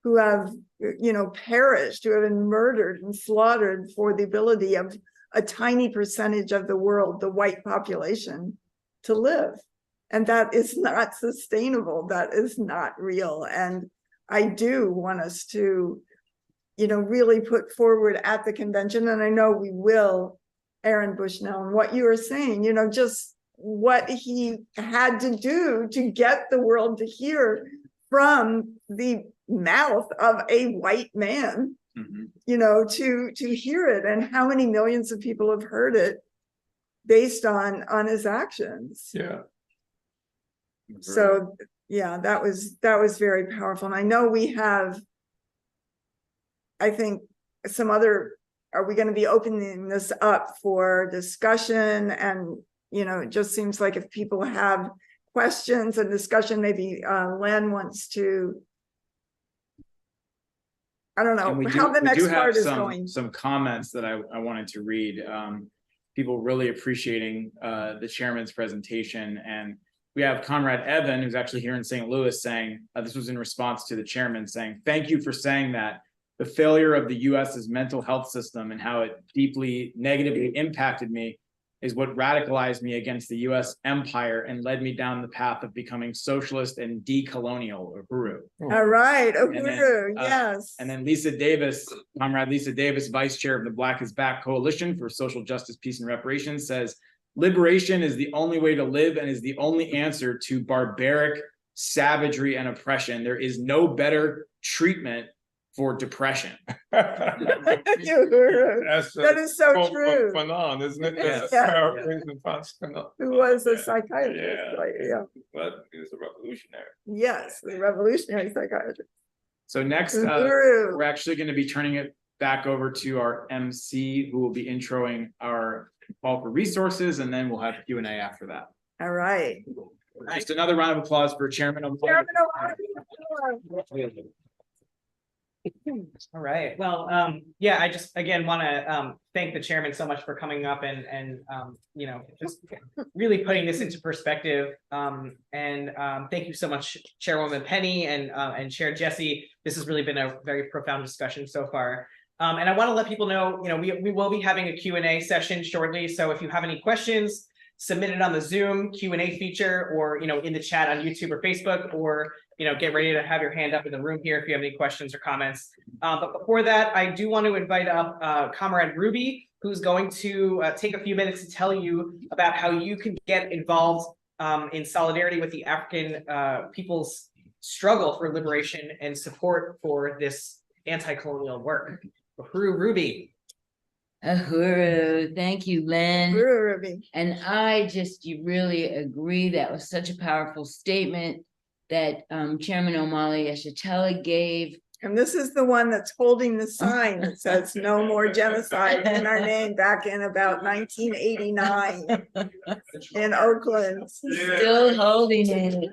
who have, you know, perished, who have been murdered and slaughtered for the ability of a tiny percentage of the world, the white population, to live. And that is not sustainable. That is not real. And I do want us to, you know, really put forward at the convention, and I know we will, Aaron Bushnell, and what you were saying, you know, just what he had to do to get the world to hear from the mouth of a white man, you know, to hear it, and how many millions of people have heard it based on his actions. So yeah, that was very powerful. And I know we have, I think, some other, are we going to be opening this up for discussion and it just seems like if people have questions and discussion, maybe Len wants to, I don't And know how the we do next have part is going. some comments that I wanted to read. People really appreciating the chairman's presentation, and we have Conrad Evan, who's actually here in St. Louis, saying this was in response to the chairman saying, "Thank you for saying that. The failure of the U.S.'s mental health system and how it deeply negatively impacted me is what radicalized me against the U.S. empire and led me down the path of becoming socialist and decolonial." Uhuru. All right, And then, Uhuru, yes. And then Lisa Davis, Comrade Lisa Davis, vice chair of the Black is Back Coalition for Social Justice, Peace, and Reparations, says, "Liberation is the only way to live and is the only answer to barbaric savagery and oppression. There is no better treatment for depression." Uhuru. That's That is so true. Fanon, isn't it? Yes. That's a paraphrasing Fanon. Who was a Yeah. psychiatrist, Yeah. right? Yeah. But he was a revolutionary. Yes, the revolutionary psychiatrist. So next, Uhuru. we're actually going to be turning it back over to our MC, who will be introing our call for resources, and then we'll have Q&A after that. All right. Just another round of applause for Chairman O'Malley. Chairman O'Malley. All right. Well, yeah, I just again want to thank the chairman so much for coming up and just really putting this into perspective. Thank you so much, Chairwoman Penny and Chair Jesse. This has really been a very profound discussion so far. And I want to let people know, we will be having a Q&A session shortly. So if you have any questions, submit it on the Zoom Q&A feature, or in the chat on YouTube or Facebook, or get ready to have your hand up in the room here if you have any questions or comments. But before that, I do want to invite up Comrade Ruby, who's going to take a few minutes to tell you about how you can get involved in solidarity with the African people's struggle for liberation and support for this anti-colonial work. Uhuru, Ruby. Uhuru, thank you, Len. Uhuru, Ruby. And you really agree. That was such a powerful statement that Chairman O'Malley Yeshitela gave. And this is the one that's holding the sign that says "No more genocide" in our name back in about 1989 in Oakland. Still holding it.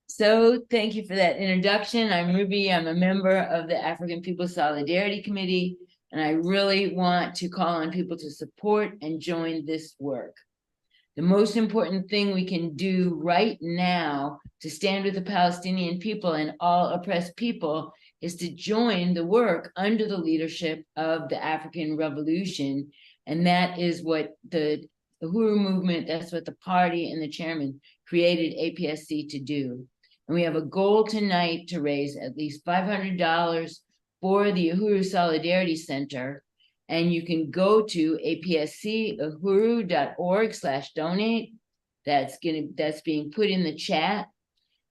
So thank you for that introduction. I'm Ruby. I'm a member of the African People's Solidarity Committee, and I really want to call on people to support and join this work. The most important thing we can do right now to stand with the Palestinian people and all oppressed people is to join the work under the leadership of the African Revolution. And that is what the Uhuru movement, that's what the party and the chairman created APSC to do. And we have a goal tonight to raise at least $500 for the Uhuru Solidarity Center. And you can go to apscuhuru.org/donate. That's being put in the chat.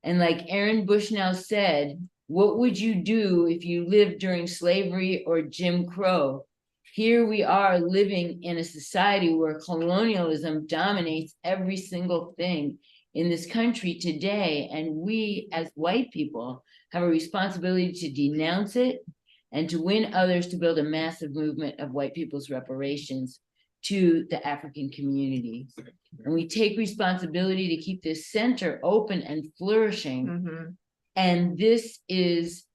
And like Aaron Bushnell said, what would you do if you lived during slavery or Jim Crow? Here we are living in a society where colonialism dominates every single thing in this country today. And we as white people have a responsibility to denounce it and to win others to build a massive movement of white people's reparations to the African community. And we take responsibility to keep this center open and flourishing. Mm-hmm. And this is,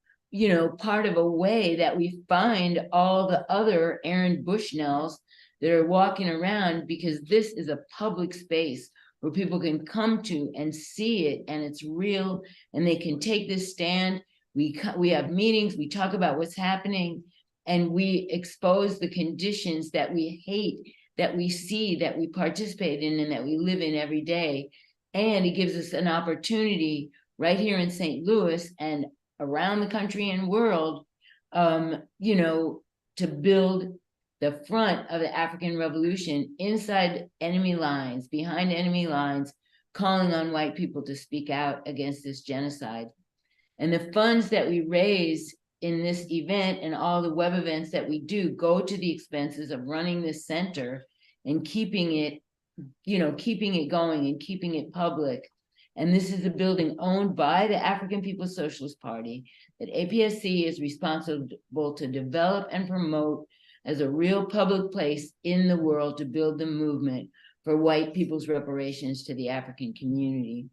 part of a way that we find all the other Aaron Bushnells that are walking around, because this is a public space where people can come to and see it, and it's real, and they can take this stand. We have meetings, we talk about what's happening, and we expose the conditions that we hate, that we see, that we participate in, and that we live in every day. And it gives us an opportunity right here in St. Louis and around the country and world, to build the front of the African Revolution inside enemy lines, behind enemy lines, calling on white people to speak out against this genocide. And the funds that we raise in this event and all the web events that we do go to the expenses of running this center and keeping it going and keeping it public. And this is a building owned by the African People's Socialist Party that APSC is responsible to develop and promote as a real public place in the world to build the movement for white people's reparations to the African community.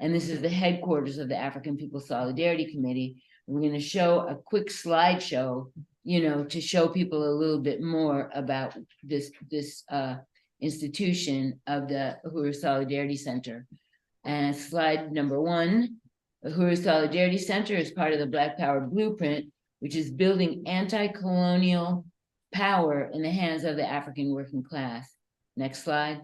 And this is the headquarters of the African People's Solidarity Committee. We're going to show a quick slideshow, to show people a little bit more about this institution of the Uhuru Solidarity Center. And slide number 1, Uhuru Solidarity Center is part of the Black Power Blueprint, which is building anti-colonial power in the hands of the African working class. Next slide.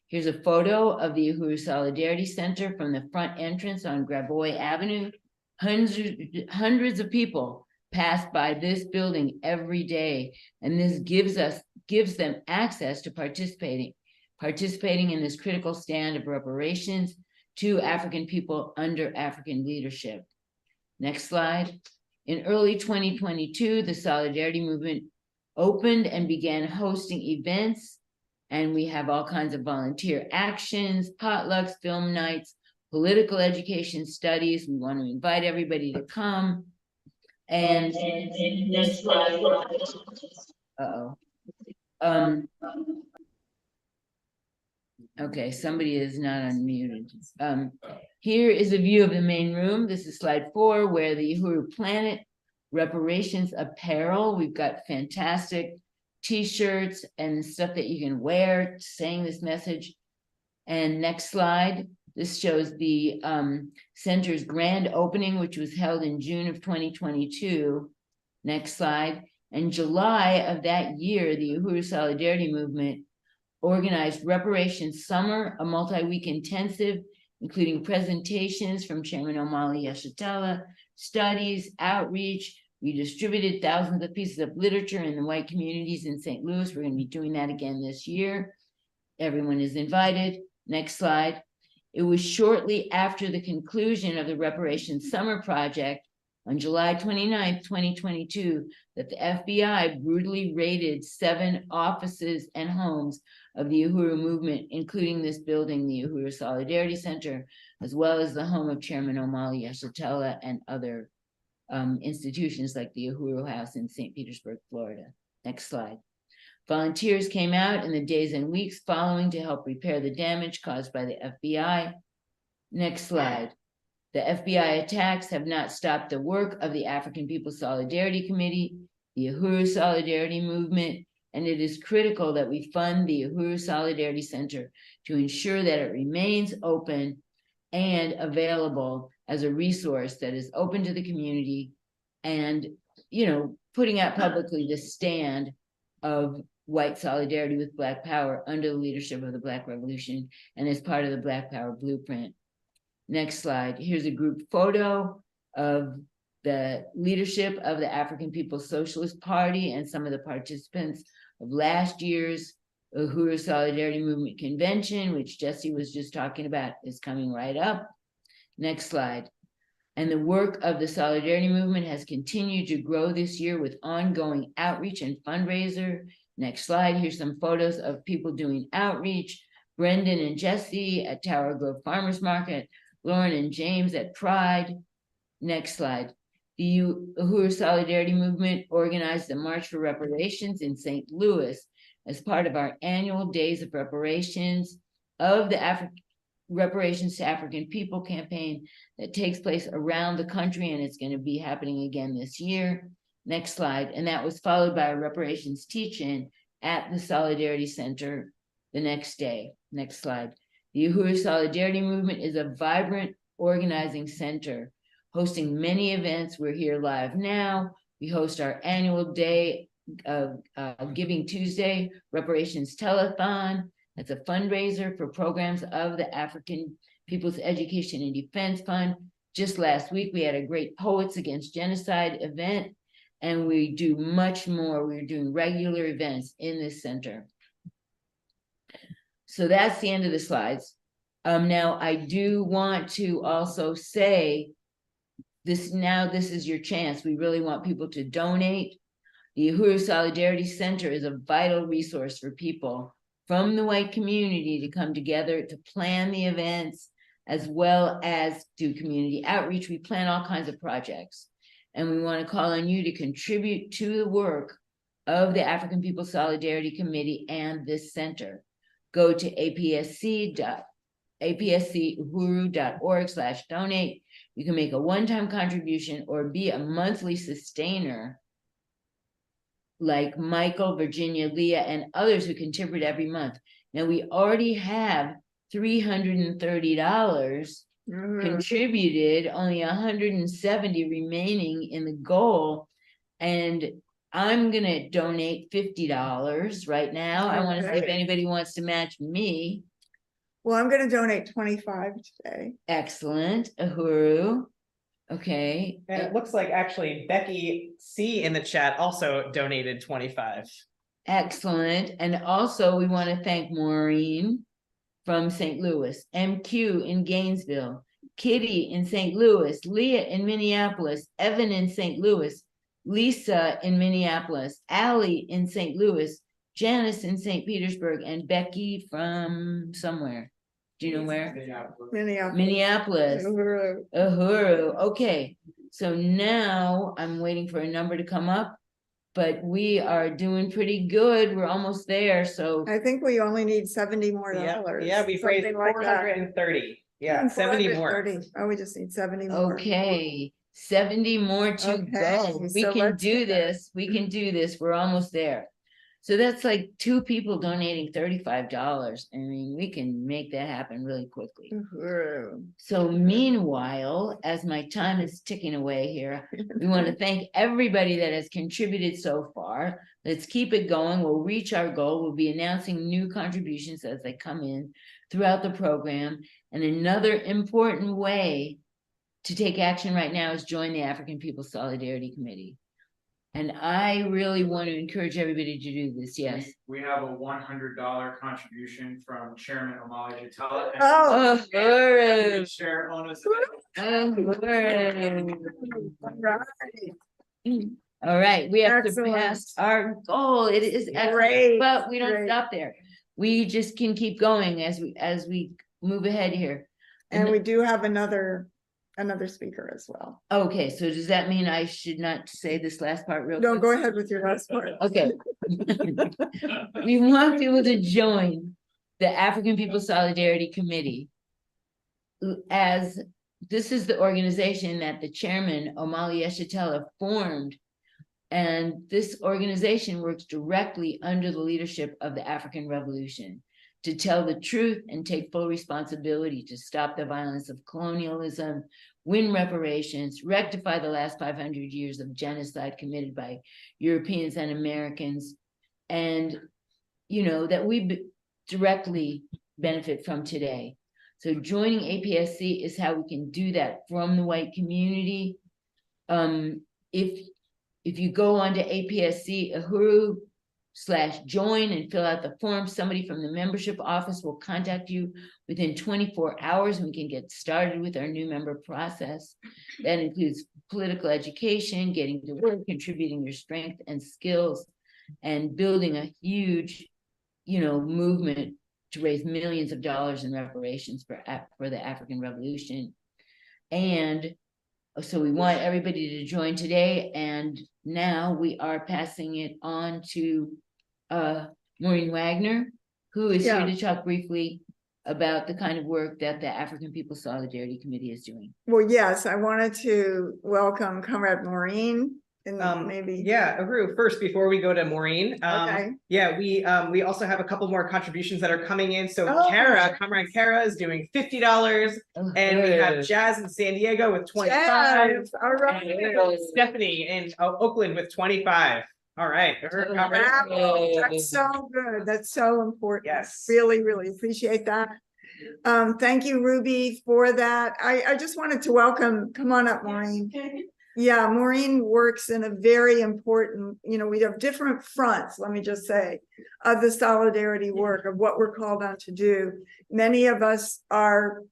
Here's a photo of the Uhuru Solidarity Center from the front entrance on Gravois Avenue. Hundreds of people pass by this building every day, and this gives them access to participating in this critical stand of reparations to African people under African leadership. Next slide. In early 2022, the Solidarity Movement opened and began hosting events, and we have all kinds of volunteer actions, potlucks, film nights, political education studies. We want to invite everybody to come. And next slide. Okay, somebody is not unmuted. Here is a view of the main room. This is slide 4, where the Uhuru Planet reparations apparel. We've got fantastic t-shirts and stuff that you can wear saying this message. And next slide. This shows the center's grand opening, which was held in June of 2022. Next slide. In July of that year, the Uhuru Solidarity Movement organized Reparations Summer, a multi-week intensive, including presentations from Chairman Omali Yeshitela, studies, outreach. We distributed thousands of pieces of literature in the white communities in St. Louis. We're going to be doing that again this year. Everyone is invited. Next slide. It was shortly after the conclusion of the Reparations Summer Project on July 29th, 2022, that the FBI brutally raided 7 offices and homes of the Uhuru movement, including this building, the Uhuru Solidarity Center, as well as the home of Chairman Omali Yeshitela and other institutions like the Uhuru House in St. Petersburg, Florida. Next slide. Volunteers came out in the days and weeks following to help repair the damage caused by the FBI. Next slide. The FBI attacks have not stopped the work of the African People's Solidarity Committee, the Uhuru Solidarity Movement, and it is critical that we fund the Uhuru Solidarity Center to ensure that it remains open and available as a resource that is open to the community and, putting out publicly the stand of white solidarity with Black power under the leadership of the Black Revolution and as part of the Black Power Blueprint. Next slide. Here's a group photo of the leadership of the African People's Socialist Party and some of the participants of last year's Uhuru Solidarity Movement Convention, which Jesse was just talking about, is coming right up. Next slide. And the work of the Solidarity Movement has continued to grow this year with ongoing outreach and fundraiser. Next slide. Here's some photos of people doing outreach. Brendan and Jesse at Tower Grove Farmers Market, Lauren and James at Pride. Next slide. The Uhuru Solidarity Movement organized the March for Reparations in St. Louis as part of our annual Days of Reparations of the Reparations to African People campaign that takes place around the country, and it's going to be happening again this year. Next slide. And that was followed by a reparations teach-in at the Solidarity Center the next day. Next slide. The Uhuru Solidarity Movement is a vibrant organizing center, hosting many events. We're here live now. We host our annual day of Giving Tuesday, Reparations Telethon. That's a fundraiser for programs of the African People's Education and Defense Fund. Just last week, we had a great Poets Against Genocide event, and we do much more. We're doing regular events in this center. So that's the end of the slides. Now, I do want to also say this is your chance. We really want people to donate. The Uhuru Solidarity Center is a vital resource for people from the white community to come together to plan the events as well as do community outreach. We plan all kinds of projects, and we want to call on you to contribute to the work of the African People Solidarity Committee and this center. Go to apscuhuru.org/donate. You can make a one-time contribution or be a monthly sustainer like Michael, Virginia, Leah, and others who contribute every month. Now, we already have $330 contributed, only 170 remaining in the goal. And I'm gonna donate $50 right now. I want to see if Okay. anybody wants to match me. Well, I'm gonna donate 25 today. Excellent, Uhuru. Okay. And it looks like actually Becky C in the chat also donated 25. Excellent. And also we want to thank Maureen from St. Louis, MQ in Gainesville, Kitty in St. Louis, Leah in Minneapolis, Evan in St. Louis, Lisa in Minneapolis, Allie in St. Louis, Janice in St. Petersburg, and Becky from somewhere. Do you know where? Minneapolis. Uhuru. Uhuru. Okay, so now I'm waiting for a number to come up, but we are doing pretty good. We're almost there. So I think we only need 70 more Yeah, dollars. yeah, we've raised something like that. 430. Yeah, 70 more. 430. Oh, we just need 70 more. okay, 70 more to Okay, go. We so can let's do get that. this. We can do this. We're almost there. So that's like 2 people donating $35. I mean, we can make that happen really quickly. Uhuru. So meanwhile, as my time is ticking away here, we want to thank everybody that has contributed so far. Let's keep it going. We'll reach our goal. We'll be announcing new contributions as they come in throughout the program. And another important way to take action right now is join the African People Solidarity Committee. And I really want to encourage everybody to do this. Yes. We have a $100 contribution from Chairman Omali Jatala. Oh, Uhuru. Share onus. Uhuru. all right. All right, we have Excellent. surpassed our goal. It is excellent, Great, but we don't great. stop there. We just can keep going as we move ahead here. And we do have another speaker as well. Okay, so does that mean I should not say this last part real No, quick? go ahead with your last part. Okay. We want people to join the African People Solidarity Committee. As this is the organization that the chairman, Omali Yeshitela, formed. And this organization works directly under the leadership of the African Revolution to tell the truth and take full responsibility to stop the violence of colonialism, win reparations, rectify the last 500 years of genocide committed by Europeans and Americans, and, you know, that we directly benefit from today. So joining APSC is how we can do that from the white community. If you go onto APSC Uhuru/join and fill out the form, somebody from the membership office will contact you within 24 hours and we can get started with our new member process. That includes political education, getting to work, contributing your strength and skills, and building a huge, movement to raise millions of dollars in reparations for the African Revolution. And so we want everybody to join today, and now we are passing it on to Maureen Wagner, who is here to talk briefly about the kind of work that the African People Solidarity Committee is doing. Well, yes, I wanted to welcome Comrade Maureen. And maybe Uhuru, first before we go to Maureen, okay. We also have a couple more contributions that are coming in. So Comrade Kara is doing $50, and we have Jazz in San Diego with 25. Yes, all right. And Stephanie in Oakland with 25. All right, Wow, that's so good. That's so important. Yes, really, really appreciate that. Thank you, Ruby, for that. I just wanted to welcome. Come on up, Maureen. Yeah, Maureen works in a very important, we have different fronts, let me just say, of the solidarity work of what we're called on to do. Many of us are,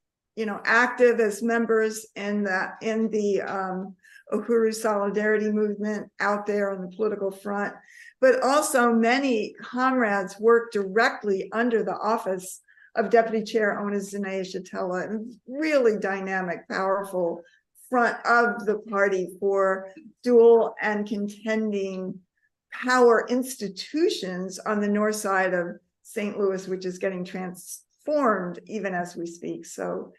active as members in the Uhuru Solidarity movement out there on the political front, but also many comrades work directly under the office of Deputy Chair Ona Zanae Shatella, and really dynamic, powerful front of the party for dual and contending power institutions on the north side of St. Louis, which is getting transformed even as we speak. So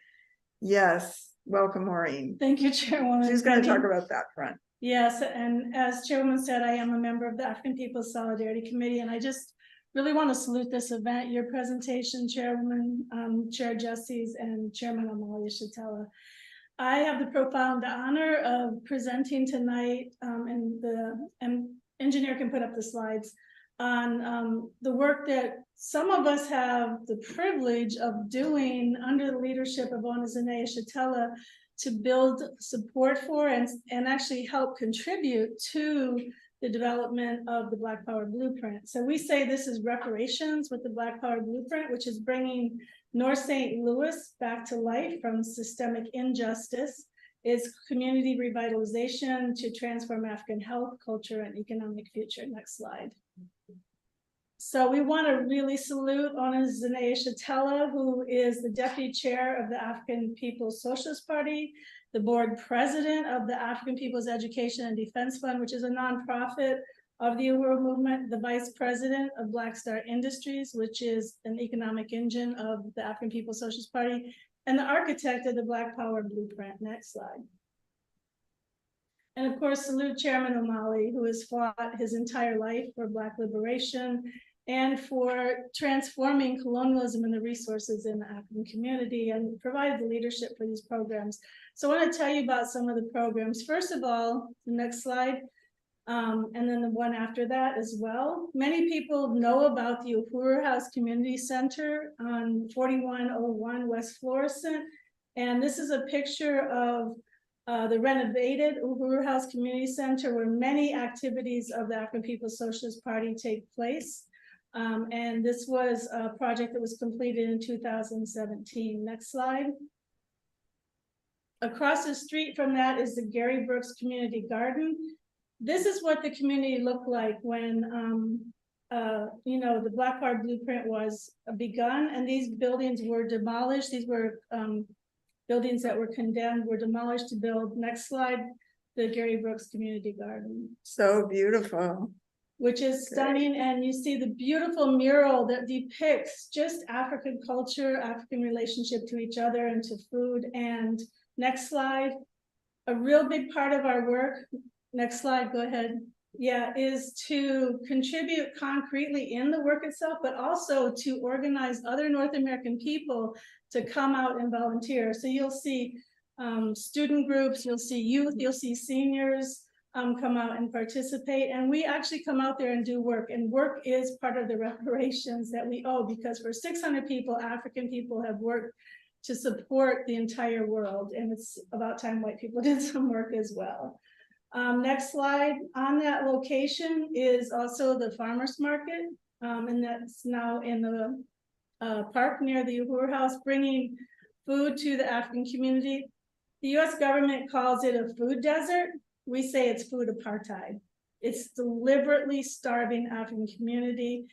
yes, welcome, Maureen. Thank you, Chairwoman. She's going to talk Penny. about that front. Yes, and as Chairwoman said, I am a member of the African People's Solidarity Committee, and I just really want to salute this event, your presentation, Chairwoman, Chair Jesse's, and Chairman Amalia Shatella. I have the profound honor of presenting tonight, and the engineer can put up the slides, on the work that some of us have the privilege of doing under the leadership of Ona Zanea Shatella to build support for and actually help contribute to the development of the Black Power Blueprint. So we say this is reparations with the Black Power Blueprint, which is bringing North St. Louis back to life from systemic injustice. It's community revitalization to transform African health, culture, and economic future. Next slide. So we want to really salute Ona Zanea Shatella, who is the deputy chair of the African People's Socialist Party, the board president of the African People's Education and Defense Fund, which is a nonprofit of the Uhuru Movement, the vice president of Black Star Industries, which is an economic engine of the African People's Socialist Party, and the architect of the Black Power Blueprint. Next slide. And of course, salute Chairman O'Malley, who has fought his entire life for Black liberation and for transforming colonialism and the resources in the African community and provided the leadership for these programs. So I want to tell you about some of the programs. First of all, the next slide, and then the one after that as well. Many people know about the Uhuru House Community Center on 4101 West Florissant. And this is a picture of the renovated Uhuru House Community Center, where many activities of the African People's Socialist Party take place. And this was a project that was completed in 2017. Next slide. Across the street from that is the Gary Brooks Community Garden. This is what the community looked like when the Black Power Blueprint was begun, and these buildings were demolished. These were buildings that were condemned, were demolished to build. Next slide, the Gary Brooks Community Garden. So beautiful. Which is stunning, and you see the beautiful mural that depicts just African culture, African relationship to each other and to food. And next slide, a real big part of our work, next slide, go ahead, yeah, is to contribute concretely in the work itself, but also to organize other North American people to come out and volunteer. So you'll see student groups, you'll see youth, you'll see seniors, come out and participate, and we actually come out there and do work, and work is part of the reparations that we owe, because for 600 people, African people have worked to support the entire world, and it's about time white people did some work as well. Next slide. On that location is also the farmers market, and that's now in the park near the Uhuru House, bringing food to the African community. The US government calls it a food desert. We say it's food apartheid. It's deliberately starving African community.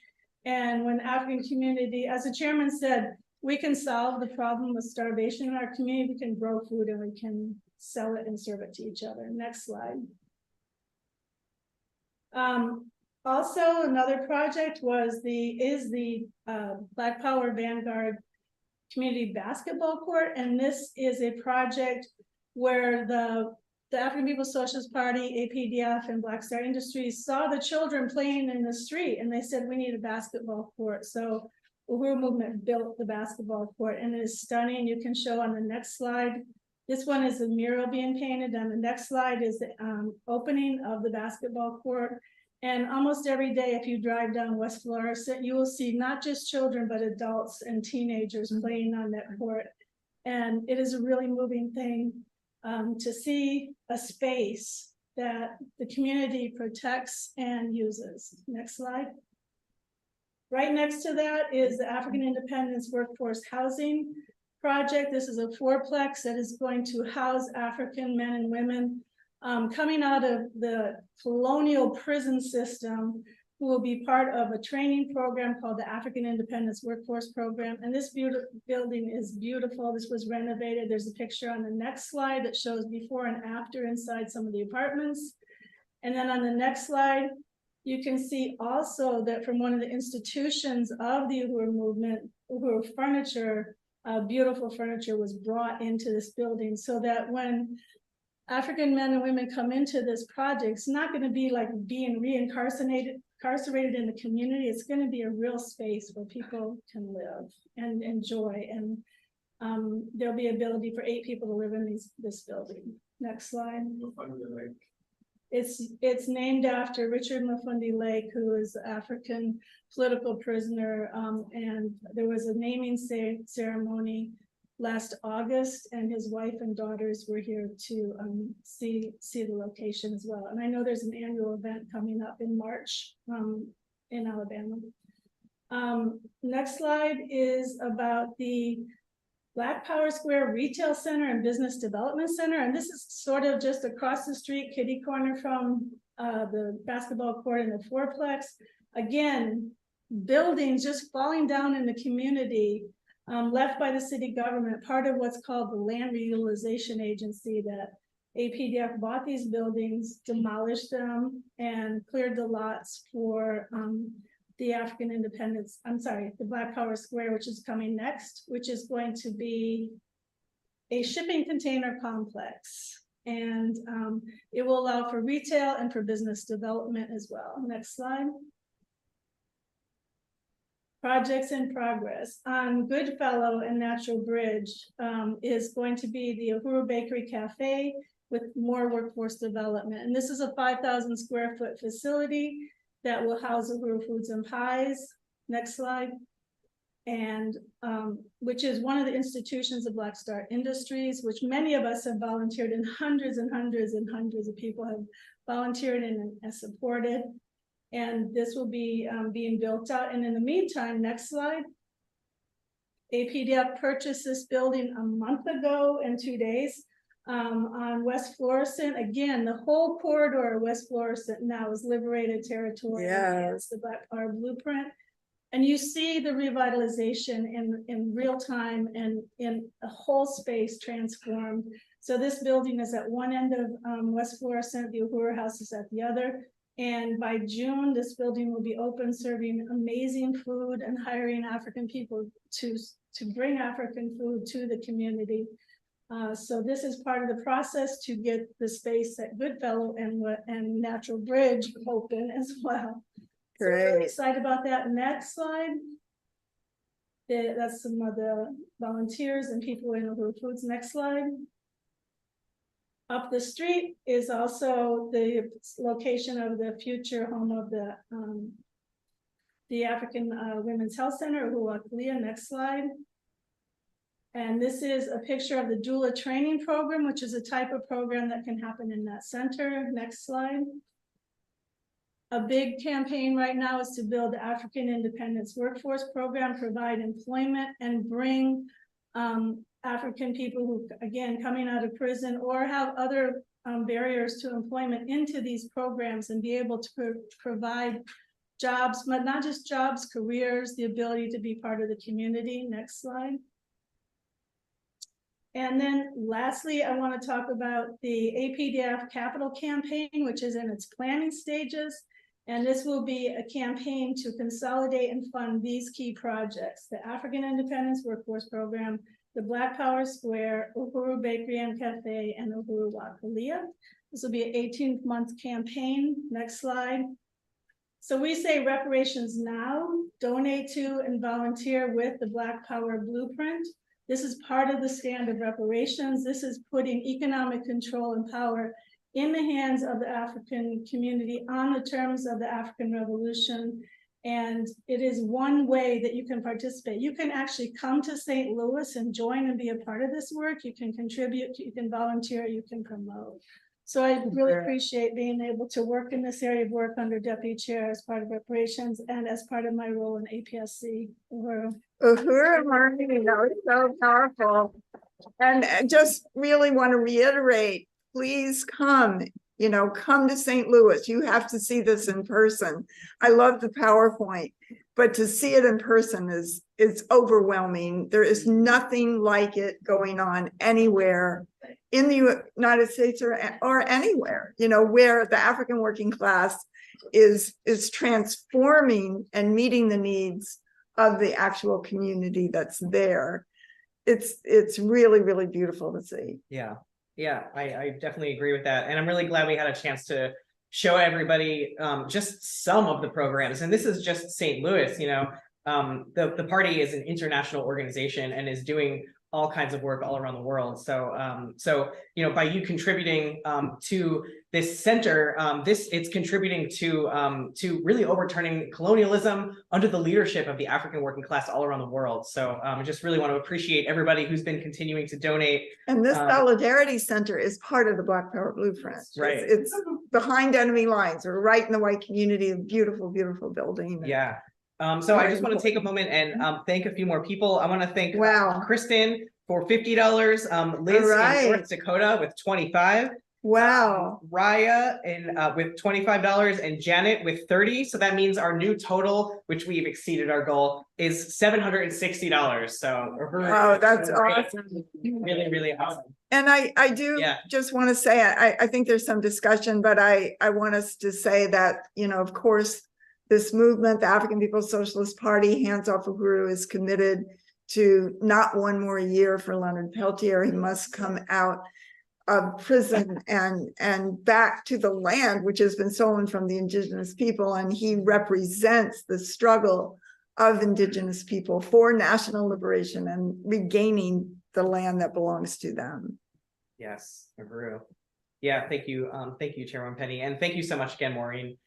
And when African community, as the chairman said, we can solve the problem of starvation in our community, we can grow food and we can sell it and serve it to each other. Next slide. Also, another project was the Black Power Vanguard Community Basketball Court. And this is a project where the African People's Socialist Party, APDF, and Black Star Industries saw the children playing in the street, and they said, we need a basketball court. So the Uhuru Movement built the basketball court, and it is stunning. You can show on the next slide. This one is the mural being painted, and the next slide is the opening of the basketball court. And almost every day, if you drive down West Florissant, you will see not just children, but adults and teenagers playing on that court. And it is a really moving thing to see a space that the community protects and uses. Next slide. Right next to that is the African Independence Workforce Housing Project. This is a fourplex that is going to house African men and women coming out of the colonial prison system, who will be part of a training program called the African Independence Workforce Program. And this building is beautiful. This was renovated. There's a picture on the next slide that shows before and after inside some of the apartments. And then on the next slide, You can see also that from one of the institutions of the Uhuru movement, Uhuru furniture, beautiful furniture was brought into this building, so that when African men and women come into this project, it's not going to be like being incarcerated in the community. It's going to be a real space where people can live and enjoy, and there'll be ability for 8 people to live in this building. Next slide. It's named after Richard Mafundi Lake, who is an African political prisoner, and there was a naming ceremony last August, and his wife and daughters were here to see the location as well. And I know there's an annual event coming up in March in Alabama. Next slide is about the Black Power Square Retail Center and Business Development Center. And this is sort of just across the street, kitty corner from the basketball court and the fourplex. Again, buildings just falling down in the community, left by the city government, part of what's called the Land Reutilization Agency, that APDF bought these buildings, demolished them, and cleared the lots for the African independence, the Black Power Square, which is coming next, which is going to be a shipping container complex. And it will allow for retail and for business development as well. Next slide. Projects in progress. On Goodfellow and Natural Bridge is going to be the Uhuru Bakery Cafe with more workforce development. And this is a 5,000 square foot facility that will house Uhuru Foods and Pies. Next slide. And which is one of the institutions of Black Star Industries, which many of us have volunteered in. Hundreds and hundreds and hundreds of people have volunteered and supported. And this will be being built out. And in the meantime, next slide. APDF purchased this building a month ago in 2 days on West Florissant. Again, the whole corridor of West Florissant now is liberated territory. Yes. The Black Power blueprint. And you see the revitalization in real time and in a whole space transformed. So this building is at one end of West Florissant, the Uhuru House is at the other. And by June, this building will be open, serving amazing food and hiring African people to bring African food to the community. So this is part of the process to get the space at Goodfellow and Natural Bridge open as well. Great. So I'm really excited about that. Next slide. That's some of the volunteers and people in Uhuru Foods. Next slide. Up the street is also the location of the future home of the African Women's Health Center, Uhuru Wakulia. Next slide. And this is a picture of the doula training program, which is a type of program that can happen in that center. Next slide. A big campaign right now is to build the African Independence Workforce Program, provide employment, and bring African people who, again, coming out of prison or have other barriers to employment into these programs and be able to provide jobs, but not just jobs, careers, the ability to be part of the community. Next slide. And then lastly, I want to talk about the APDF capital campaign, which is in its planning stages. And this will be a campaign to consolidate and fund these key projects: the African Independence Workforce Program, the Black Power Square, Uhuru Bakery and Cafe, and Uhuru Wakulia. This will be an 18-month campaign. Next slide. So we say reparations now, donate to and volunteer with the Black Power Blueprint. This is part of the stand of reparations. This is putting economic control and power in the hands of the African community on the terms of the African Revolution. And it is one way that you can participate. You can actually come to St. Louis and join and be a part of this work. You can contribute, you can volunteer, you can promote. So I really appreciate being able to work in this area of work under Deputy Chair as part of reparations and as part of my role in APSC. Uhuru, Marty, that was so powerful. And I just really want to reiterate, please come, come to St. Louis. You have to see this in person. I love the PowerPoint, but to see it in person is overwhelming. There is nothing like it going on anywhere in the United States or anywhere, where the African working class is transforming and meeting the needs of the actual community that's there. It's really, really beautiful to see. Yeah, I definitely agree with that. And I'm really glad we had a chance to show everybody just some of the programs. And this is just St. Louis, you know, the party is an international organization and is doing all kinds of work all around the world. So, you know, by you contributing to this center, it's contributing to really overturning colonialism under the leadership of the African working class all around the world. So I just really want to appreciate everybody who's been continuing to donate. And this Solidarity Center is part of the Black Power Blueprint. Right. It's behind enemy lines. We're right in the white community, a beautiful, beautiful building. Yeah. So I just want to take a moment and thank a few more people. I want to thank Kristen for $50, Liz in North Dakota with $25. Wow. Raya with $25 and Janet with $30. So that means our new total, which we've exceeded our goal, is $760. So oh, that's awesome. Really, really awesome. And I do just want to say, I think there's some discussion, but I want us to say that, you know, of course, this movement, the African People's Socialist Party, Hands Off Uhuru, is committed to not one more year for Leonard Peltier. He must come out of prison and back to the land which has been stolen from the Indigenous people. And he represents the struggle of Indigenous people for national liberation and regaining the land that belongs to them. Yes, Uhuru. Yeah, thank you, Chairman Penny, and thank you so much again, Maureen.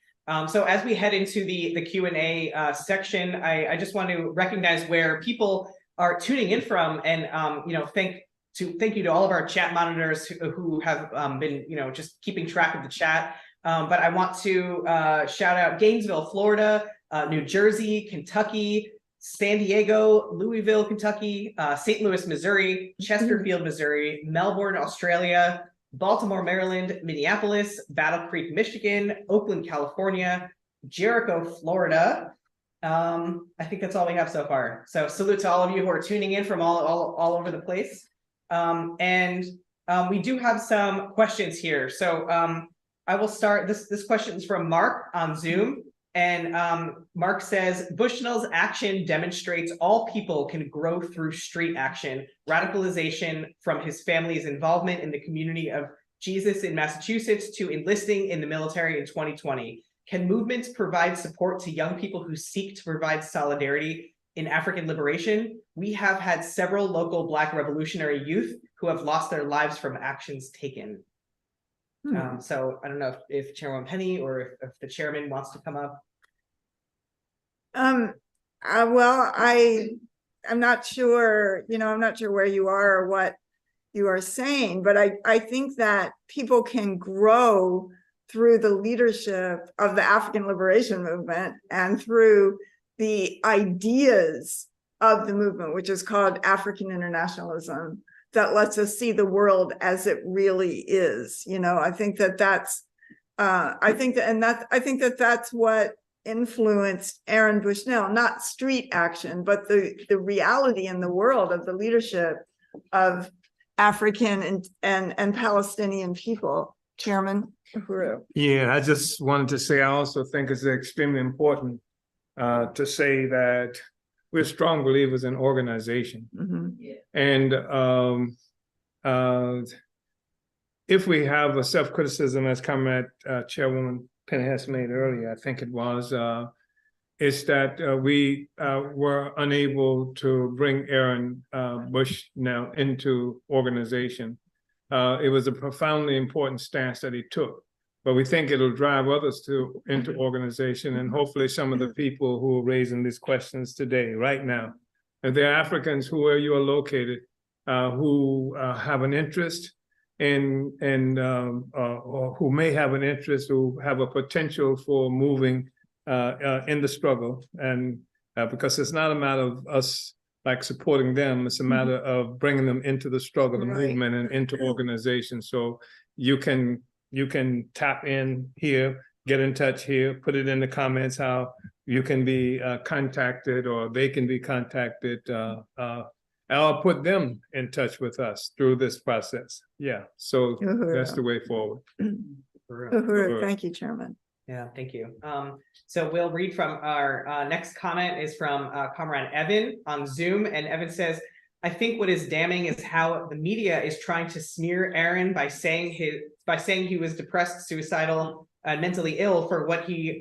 So as we head into the Q&A section, I just want to recognize where people are tuning in from, and you know, thank you to all of our chat monitors who have been, you know, just keeping track of the chat. But I want to shout out Gainesville, Florida, New Jersey, Kentucky, San Diego, Louisville, Kentucky, St. Louis, Missouri, Chesterfield, Missouri, Melbourne, Australia, Baltimore, Maryland, Minneapolis, Battle Creek, Michigan, Oakland, California, Jericho, Florida. I think that's all we have so far. So salute to all of you who are tuning in from all over the place. And we do have some questions here. So I will start. This question is from Mark on Zoom. And Mark says, Bushnell's action demonstrates all people can grow through street action, radicalization from his family's involvement in the community of Jesus in Massachusetts to enlisting in the military in 2020. Can movements provide support to young people who seek to provide solidarity in African liberation? We have had several local Black revolutionary youth who have lost their lives from actions taken. So I don't know if Chairwoman Penny or if the chairman wants to come up. Well, I'm not sure, you know, I'm not sure where you are or what you are saying, but I think that people can grow through the leadership of the African liberation movement and through the ideas of the movement, which is called African internationalism, that lets us see the world as it really is. You know, I think that's what influenced Aaron Bushnell, not street action, but the reality in the world of the leadership of African and Palestinian people. Chairman Uhuru. Yeah, I just wanted to say, I also think it's extremely important to say that we're strong believers in organization. And if we have a self-criticism, as Comrade Chairwoman Penny has made earlier, I think it was, is that we were unable to bring Aaron Bushnell into organization. It was a profoundly important stance that he took, but we think it'll drive others into organization, and hopefully some of the people who are raising these questions today, right now, if there are Africans who where you are located, who have an interest or who may have an interest, who have a potential for moving in the struggle, and because it's not a matter of us like supporting them, it's a matter of bringing them into the struggle, the movement, and into organization. So you can tap in here, get in touch here, put it in the comments how you can be contacted or they can be contacted. I'll put them in touch with us through this process. Yeah, so that's the way forward. Uhuru. Thank you, Chairman. Yeah, thank you. So we'll read from our next comment is from Comrade Evan on Zoom, and Evan says, I think what is damning is how the media is trying to smear Aaron by saying he was depressed, suicidal, and mentally ill for what he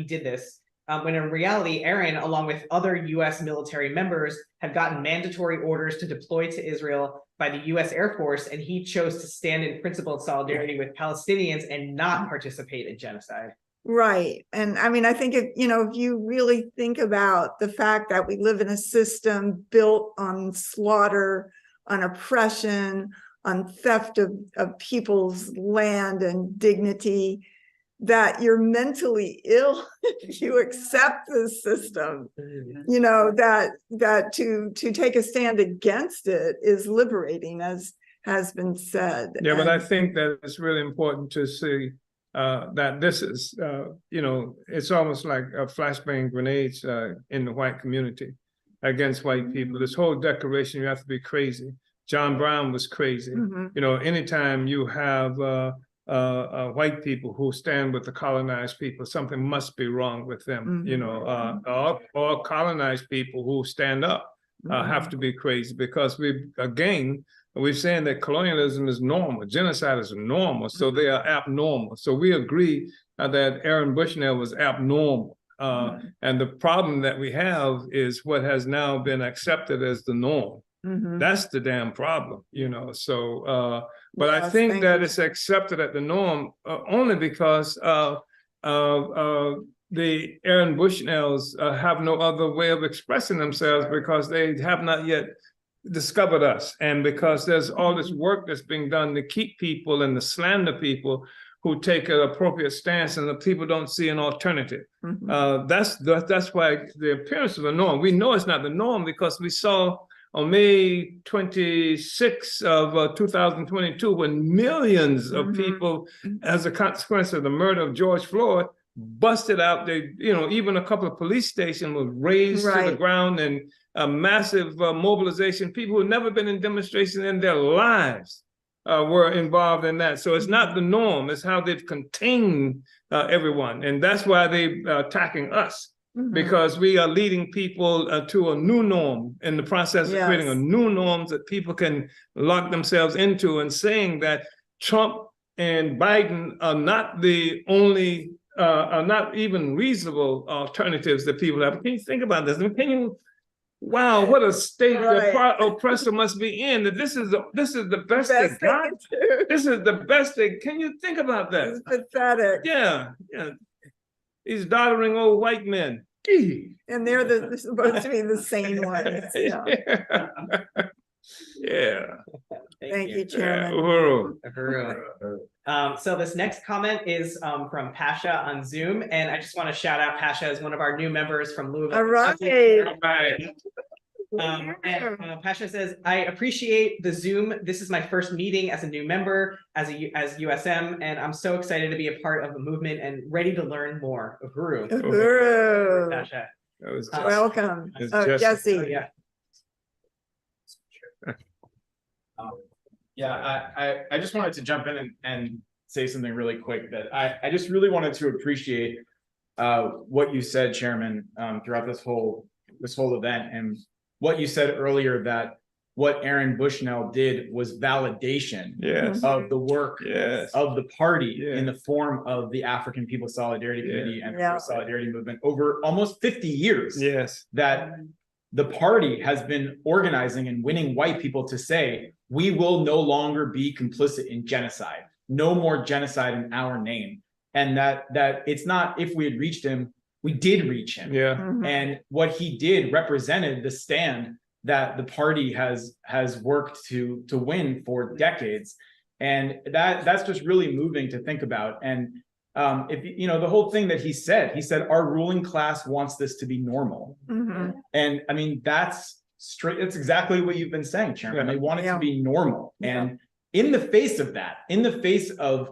did this. When in reality, Aaron, along with other U.S. military members, had gotten mandatory orders to deploy to Israel by the U.S. Air Force, and he chose to stand in principled solidarity with Palestinians and not participate in genocide. Right. And I mean, I think if you really think about the fact that we live in a system built on slaughter, on oppression, on theft of people's land and dignity, that you're mentally ill if you accept this system, that to take a stand against it is liberating, as has been said. Yeah, but I think that it's really important to see that this is, it's almost like flashbang grenades in the white community against white people. This whole declaration, you have to be crazy. John Brown was crazy. Anytime you have white people who stand with the colonized people, something must be wrong with them. Or colonized people who stand up have to be crazy, because we're saying that colonialism is normal, genocide is normal, so they are abnormal. So we agree that Aaron Bushnell was abnormal. And the problem that we have is what has now been accepted as the norm. That's the damn problem, So, but I think that it's accepted at the norm only because the Aaron Bushnells have no other way of expressing themselves, because they have not yet discovered us, and because there's all this work that's being done to keep people and to slander people who take an appropriate stance, and the people don't see an alternative. That's why the appearance of the norm. We know it's not the norm because we saw on May 26 of 2022, when millions of people, as a consequence of the murder of George Floyd, busted out. Even a couple of police stations was razed to the ground, and a massive mobilization. People who had never been in demonstration in their lives were involved in that. So it's not the norm, it's how they've contained everyone. And that's why they're attacking us, because we are leading people to a new norm, in the process of creating a new norm that people can lock themselves into, and saying that Trump and Biden are not the only, are not even reasonable alternatives that people have. Can you think about this? Wow, what a state the oppressor must be in, that this is the best they got. This is the best they, can you think about that? It's pathetic. Yeah. These doddering old white men. And they're supposed to be the sane ones. Thank you, Chairman. So this next comment is from Pasha on Zoom, and I just want to shout out Pasha as one of our new members from Louisville. All right. Pasha says, I appreciate the Zoom. This is my first meeting as a new member, as USM, and I'm so excited to be a part of the movement and ready to learn more. Uhuru. Uhuru. Pasha. Welcome. Jesse. I just wanted to jump in and say something really quick, that I just really wanted to appreciate what you said, Chairman, throughout this whole event, and what you said earlier, that what Aaron Bushnell did was validation of the work of the party in the form of the African People's Solidarity Committee and the Solidarity Movement over almost 50 years. That the party has been organizing and winning white people to say, we will no longer be complicit in genocide. No more genocide in our name. And that it's not if we had reached him, we did reach him. And what he did represented the stand that the party has worked to win for decades. And that's just really moving to think about. And if the whole thing that he said our ruling class wants this to be normal. And I mean, that's exactly what you've been saying, Chairman. They want it to be normal. And in the face of that, in the face of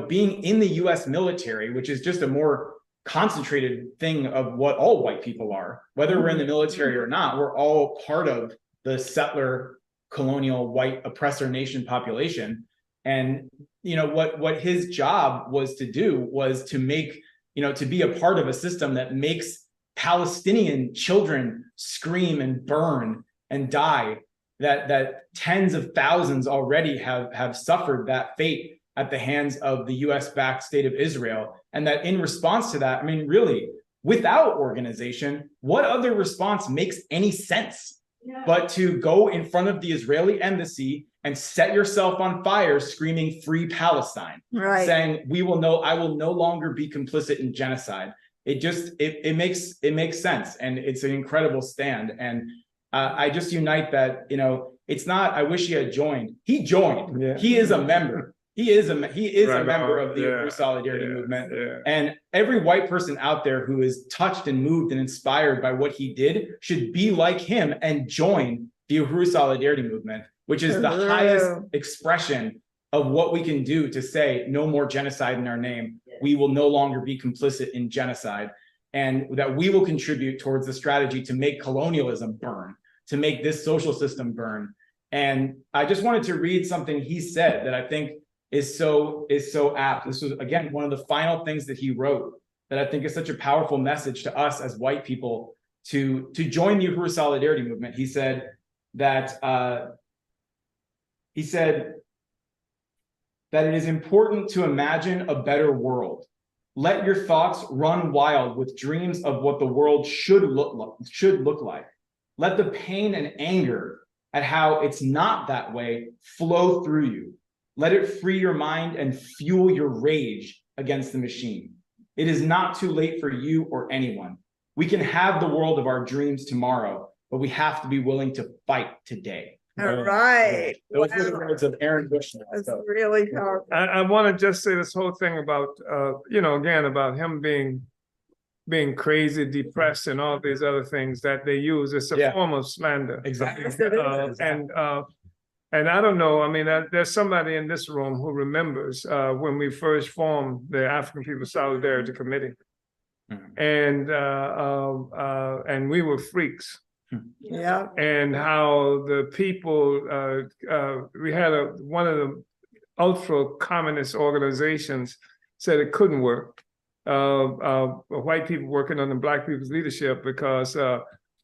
being in the US military, which is just a more concentrated thing of what all white people are, whether we're in the military or not, we're all part of the settler colonial white oppressor nation population. And what his job was to do was to make, to be a part of a system that makes Palestinian children scream and burn and die, that tens of thousands already have suffered that fate at the hands of the US-backed state of Israel. And that in response to that, I mean, really, without organization, what other response makes any sense but to go in front of the Israeli embassy and set yourself on fire screaming "Free Palestine," Right. saying I will no longer be complicit in genocide. It makes sense, and it's an incredible stand. And I just unite that, it's not, I wish he had joined. He joined. Yeah. He is a member. He is a Right member on. of the Uhuru Solidarity Movement. Yeah. And every white person out there who is touched and moved and inspired by what he did should be like him and join the Uhuru Solidarity Movement, which is the highest expression of what we can do to say no more genocide in our name. We will no longer be complicit in genocide, and that we will contribute towards the strategy to make colonialism burn, to make this social system burn. And I just wanted to read something he said that I think is so apt. This was, again, one of the final things that he wrote that I think is such a powerful message to us as white people to join the Uhuru Solidarity Movement. He said that it is important to imagine a better world. Let your thoughts run wild with dreams of what the world should look like. Let the pain and anger at how it's not that way flow through you. Let it free your mind and fuel your rage against the machine. It is not too late for you or anyone. We can have the world of our dreams tomorrow, but we have to be willing to fight today. All right. Those were the words of Aaron Bushnell. That's really powerful. I want to just say this whole thing about, again, about him being crazy, depressed, and all these other things that they use. It's a form of slander. Exactly. And I don't know, I mean, there's somebody in this room who remembers when we first formed the African People's Solidarity Committee. And we were freaks. Yeah. And how the people, we had one of the ultra communist organizations said it couldn't work. White people working under Black people's leadership because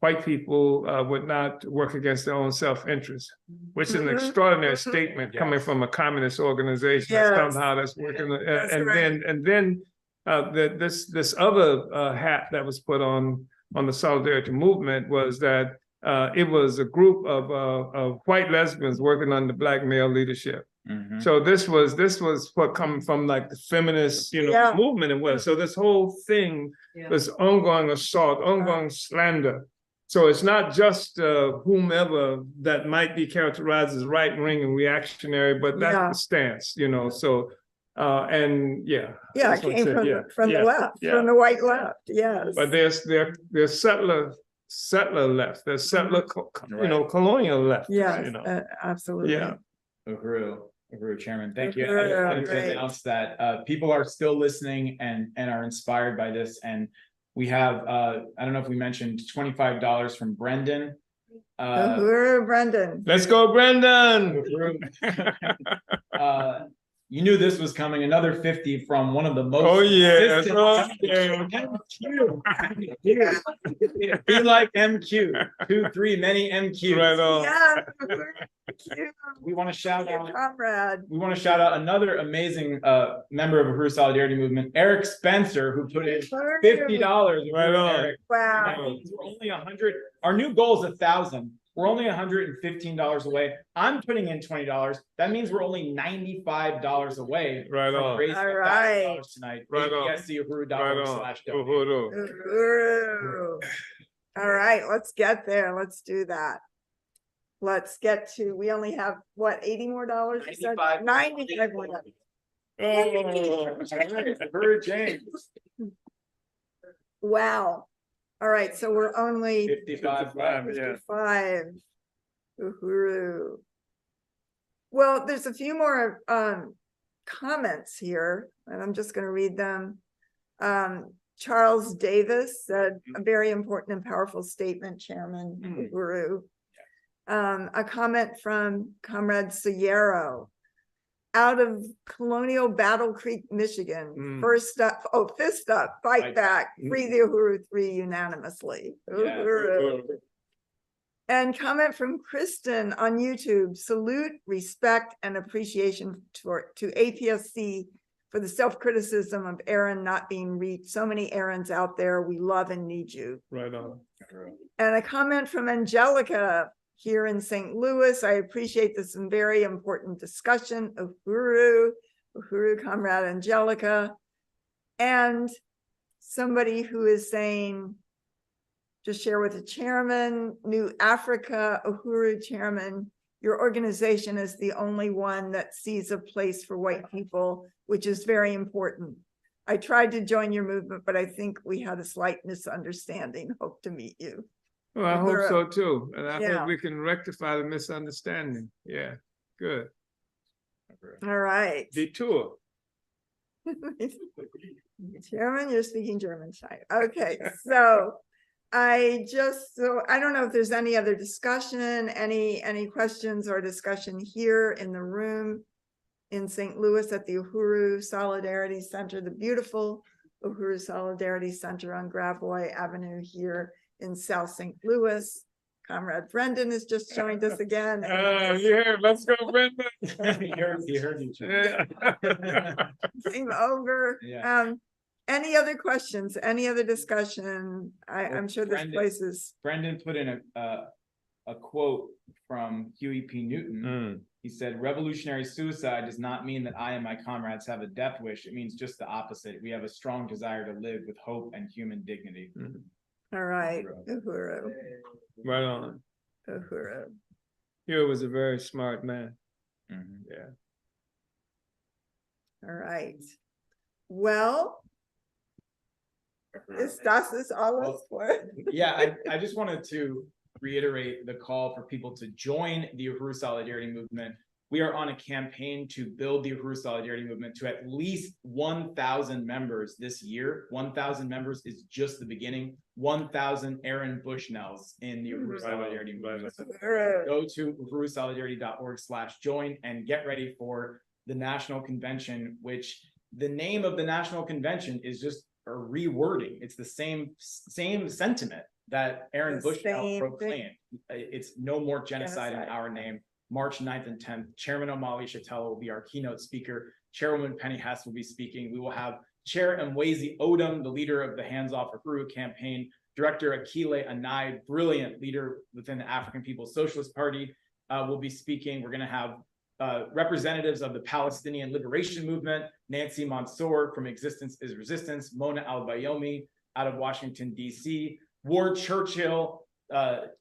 white people would not work against their own self-interest, which is an extraordinary statement coming from a communist organization. Somehow that's working. Then this other hat that was put on the Solidarity Movement was that it was a group of white lesbians working under Black male leadership. So this was what coming from like the feminist, movement and so this whole thing was ongoing assault, ongoing slander. So it's not just whomever that might be characterized as right wing and reactionary, but that's the stance, So it came from the left, from the white left. Yes, but there's settler left, there's settler colonial left. Absolutely. Uhuru Chairman, thank you. I wanted to announce that people are still listening and are inspired by this, and we have I don't know if we mentioned $25 from Brendan. Uhuru, Brendan. Let's go, Brendan. You knew this was coming. Another 50 from one of the most. Oh yeah. Be like MQ. 2-3 many MQs. Right on. Yeah. We want to shout out. Comrade. We want to shout out another amazing member of Uhuru Solidarity Movement, Eric Spencer, who put in $50. Right on. Eric. Wow. We're only 100. Our new goal is 1,000. We're only $115 away. I'm putting in $20. That means we're only $95 away. Right on. Raising All right. $1,000 tonight. Right on. APSCUhuru.org/donate. Uhuru. All right, let's get there. Let's do that. Let's get to, we only have what, 80 more dollars? 95 more dollars. Uhuru James. Wow. All right, so we're only 55. 55. Uhuru. Well, there's a few more comments here, and I'm just going to read them. Charles Davis said, a very important and powerful statement, Chairman Uhuru. A comment from Comrade Sayero. out of Colonial Battle Creek, Michigan. Fist up, fight Fight. back, free the Uhuru 3 unanimously. Yeah. Uhuru. And comment from Kristen on YouTube, salute, respect, and appreciation to APSC for the self-criticism of Aaron not being reached. So many Aarons out there, we love and need you. Right on. And a comment from Angelica here in St. Louis. I appreciate this very important discussion. Uhuru, Comrade Angelica. And somebody who is saying, just share with the chairman, New Africa, Uhuru chairman, your organization is the only one that sees a place for white people, which is very important. I tried to join your movement, but I think we had a slight misunderstanding. Hope to meet you. Well, I hope so too. And I Yeah. hope we can rectify the misunderstanding. Yeah, good. All right. Detour. Chairman, you're speaking German, Shai. Okay, so I don't know if there's any other discussion, any questions or discussion here in the room in St. Louis at the Uhuru Solidarity Center, the beautiful Uhuru Solidarity Center on Gravois Avenue here in South St. Louis. Comrade Brendan has just joined us again. Yeah, let's go, Brenda. He heard you. Game over. Yeah. Any other questions? Any other discussion? I'm sure this Brendan- place is. Brendan put in a quote from Huey P. Newton. He said, "Revolutionary suicide does not mean that I and my comrades have a death wish. It means just the opposite. We have a strong desire to live with hope and human dignity." All right, Uhuru, Right on. Uhuru. Huey was a very smart man. Yeah. All right. Well, das ist alles for. Yeah, I just wanted to reiterate the call for people to join the Uhuru Solidarity Movement. We are on a campaign to build the Uhuru Solidarity Movement to at least 1,000 members this year. 1,000 members is just the beginning. 1,000 Aaron Bushnells in the Uhuru Solidarity Movement. Go to uhurusolidarity.org/join and get ready for the National Convention, which the name of the National Convention is just a rewording. It's the same sentiment that Aaron The Bushnell same proclaimed. It's no more genocide in our name. March 9th and 10th, Chairman Omali Shatella will be our keynote speaker. Chairwoman Penny Hess will be speaking. We will have Chair Mwezi Odom, the leader of the Hands Off Uhuru campaign, Director Akile Anai, brilliant leader within the African People's Socialist Party, will be speaking. We're going to have representatives of the Palestinian Liberation Movement, Nancy Mansour from Existence is Resistance, Mona Al-Bayomi out of Washington, D.C., Ward Churchill,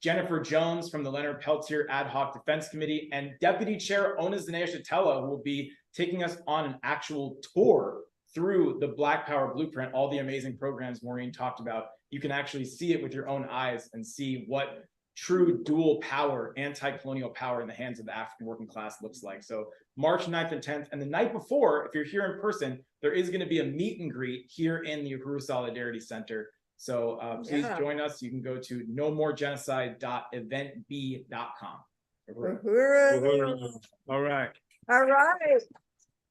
Jennifer Jones from the Leonard Peltier Ad Hoc Defense Committee, and Deputy Chair Ona Zanea Shatella, who will be taking us on an actual tour through the Black Power Blueprint, all the amazing programs Maureen talked about. You can actually see it with your own eyes and see what true dual power, anti-colonial power in the hands of the African working class looks like. So March 9th and 10th, and the night before, if you're here in person, there is going to be a meet and greet here in the Uhuru Solidarity Center. So please join us. You can go to nomoregenocide.eventb.com. Uhuru. All right. All right.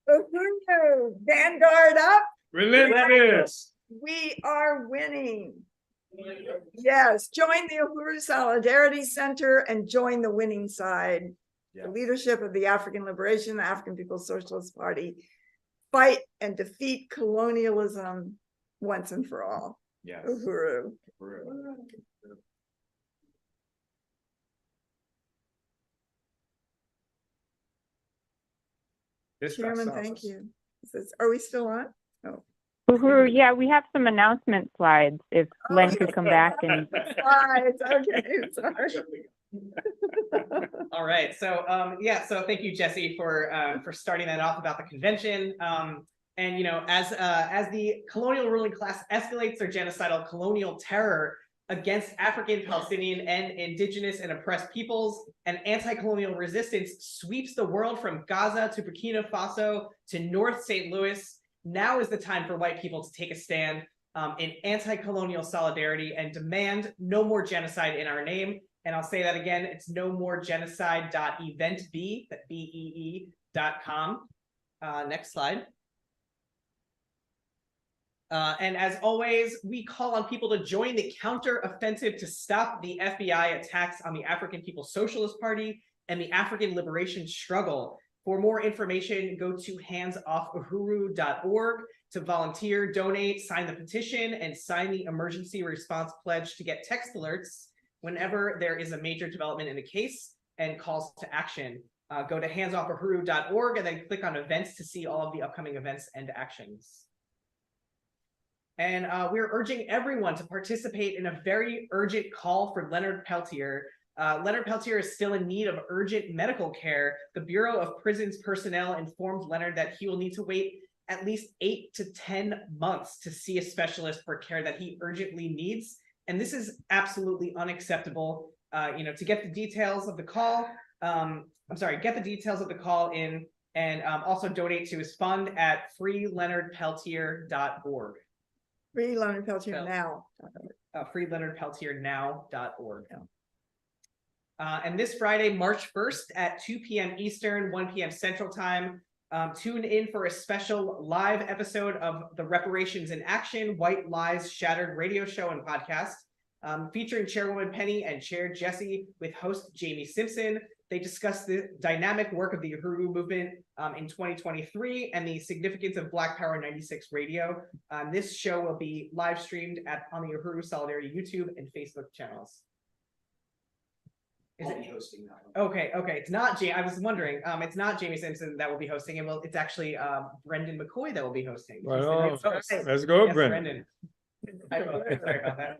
Uhuru, vanguard up. Relentless. We are winning. Yes, join the Uhuru Solidarity Center and join the winning side. Yeah. The leadership of the African Liberation, the African People's Socialist Party, fight and defeat colonialism once and for all. Yes. Uhuru. Chairman, thank you. Are we still on? Oh. Uhuru, yeah, we have some announcement slides if Len could come back and. Slides, okay, sorry. All right, so so thank you, Jesse, for starting that off about the convention. And you know, as the colonial ruling class escalates their genocidal colonial terror against African, Palestinian, and Indigenous and oppressed peoples, and anti-colonial resistance sweeps the world from Gaza to Burkina Faso to North St. Louis. Now is the time for white people to take a stand in anti-colonial solidarity and demand no more genocide in our name. And I'll say that again, it's nomoregenocide.eventb.com. Next slide. And as always, we call on people to join the counter-offensive to stop the FBI attacks on the African People's Socialist Party and the African liberation struggle. For more information, go to handsoffuhuru.org to volunteer, donate, sign the petition, and sign the emergency response pledge to get text alerts whenever there is a major development in a case and calls to action. Go to handsoffuhuru.org and then click on events to see all of the upcoming events and actions. And we're urging everyone to participate in a very urgent call for Leonard Peltier. Leonard Peltier is still in need of urgent medical care. The Bureau of Prisons personnel informed Leonard that he will need to wait at least 8 to 10 months to see a specialist for care that he urgently needs. And this is absolutely unacceptable. To get the details of the call, get the details of the call in and also donate to his fund at freeleonardpeltier.org. Free Leonard Peltier now. freeleonardpeltiernow.org. And this Friday, March 1st at 2 p.m. Eastern, 1 p.m. Central Time, tune in for a special live episode of the Reparations in Action, White Lies Shattered radio show and podcast, featuring Chairwoman Penny and Chair Jesse with host Jamie Simpson. They discuss the dynamic work of the Uhuru movement in 2023 and the significance of Black Power 96 radio. This show will be live streamed on the Uhuru Solidarity YouTube and Facebook channels. I'll be hosting that one. Okay. It's not Jamie. I was wondering. It's not Jamie Simpson that will be hosting it. Well, it's actually Brendan McCoy that will be hosting. Right He's the on. next host. Let's go, Yes, Brendan. Sorry about that.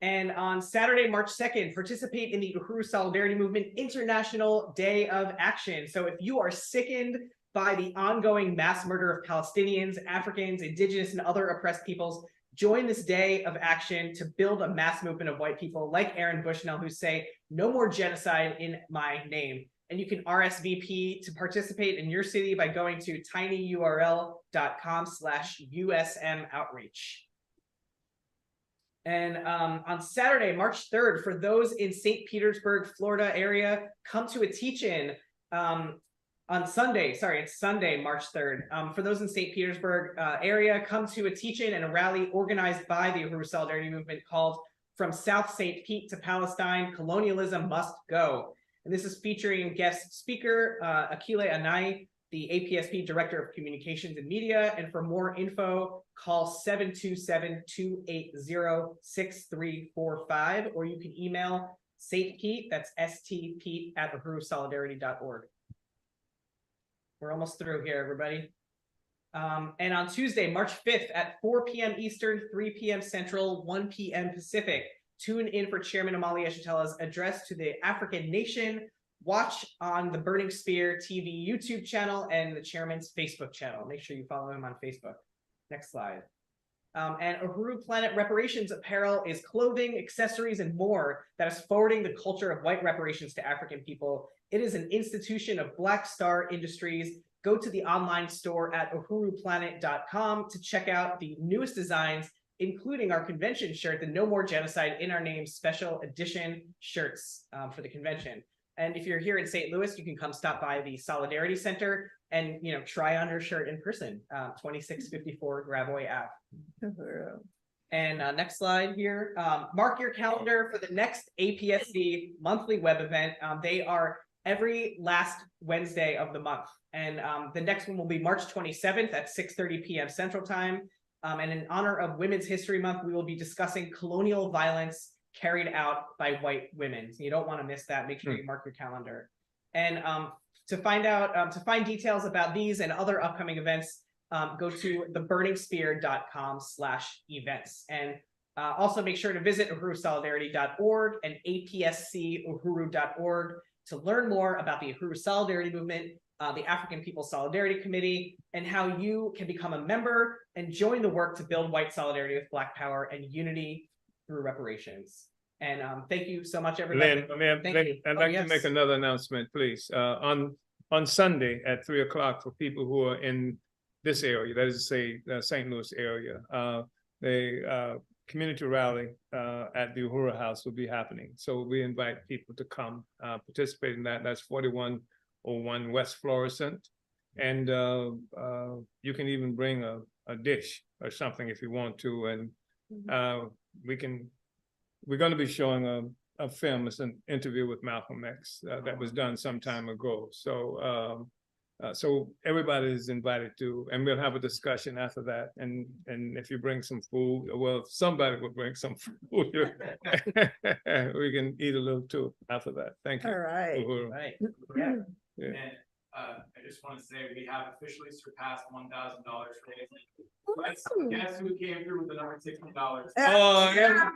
And on Saturday, March 2nd, participate in the Uhuru Solidarity Movement International Day of Action. So if you are sickened by the ongoing mass murder of Palestinians, Africans, Indigenous, and other oppressed peoples, join this day of action to build a mass movement of white people like Aaron Bushnell, who say, "No more genocide in my name." And you can RSVP to participate in your city by going to tinyurl.com/USM outreach. And on Saturday, March 3rd, for those in St. Petersburg, Florida area, come to a teach-in on Sunday. Sorry, it's Sunday, March 3rd. For those in St. Petersburg area, come to a teach-in and a rally organized by the Uhuru Solidarity Movement called From South St. Pete to Palestine, Colonialism Must Go. And this is featuring guest speaker Akile Anai, the APSP Director of Communications and Media. And for more info, call 727-280-6345, or you can email St. Pete, that's STPete @uhurusolidarity.org. We're almost through here, everybody. And on Tuesday, March 5th at 4 p.m. Eastern, 3 p.m. Central, 1 p.m. Pacific, tune in for Chairman Amalia Shitela's address to the African nation. Watch on the Burning Spear TV YouTube channel and the chairman's Facebook channel. Make sure you follow him on Facebook. Next slide. And Uhuru Planet Reparations apparel is clothing, accessories, and more that is forwarding the culture of white reparations to African people. It is an institution of Black Star Industries. Go to the online store at uhuruplanet.com to check out the newest designs, including our convention shirt, the No More Genocide in Our Name special edition shirts for the convention. And if you're here in St. Louis, you can come stop by the Solidarity Center and try on your shirt in person, 2654 Gravois Ave. And next slide here. Mark your calendar for the next APSC monthly web event. They are every last Wednesday of the month. And the next one will be March 27th at 6:30 p.m. Central Time. And in honor of Women's History Month, we will be discussing colonial violence carried out by white women. So you don't want to miss that. Make sure you mark your calendar. And to find details about these and other upcoming events, go to theburningspear.com/events. And also make sure to visit uhurusolidarity.org and apscuhuru.org to learn more about the Uhuru Solidarity Movement, the African People's Solidarity Committee, and how you can become a member and join the work to build white solidarity with Black power and unity through reparations. And thank you so much, everybody. Lynn, I'd like to make another announcement, please. On Sunday at 3 o'clock for people who are in this area, that is to say, the St. Louis area, the community rally at the Uhuru House will be happening. So we invite people to come participate in that. That's 4101 West Florissant. And you can even bring a dish or something if you want to. And we're going to be showing a film. It's an interview with Malcolm X that was done some time ago. So so everybody is invited to, and we'll have a discussion after that. And if you bring some food, well, if somebody will bring some food, we can eat a little too after that. Thank you. All right. Uhuru. Right. Yeah. Yeah. And I just want to say we have officially surpassed $1,000 today. Guess who came through with the number $60? Oh, yeah.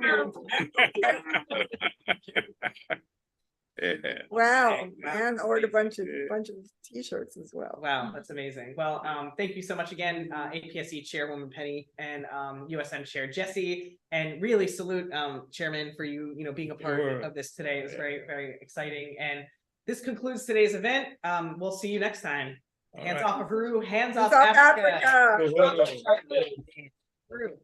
Yeah. Wow, and ordered a bunch of t-shirts as well. Wow, that's amazing. Well, thank you so much again, APSE Chairwoman Penny and USM Chair Jesse, and really salute Chairman for you being a part of this today. It was very, very exciting. And this concludes today's event. We'll see you next time. Hands off of Peru, hands off South Africa. Africa. Uhuru. Peru.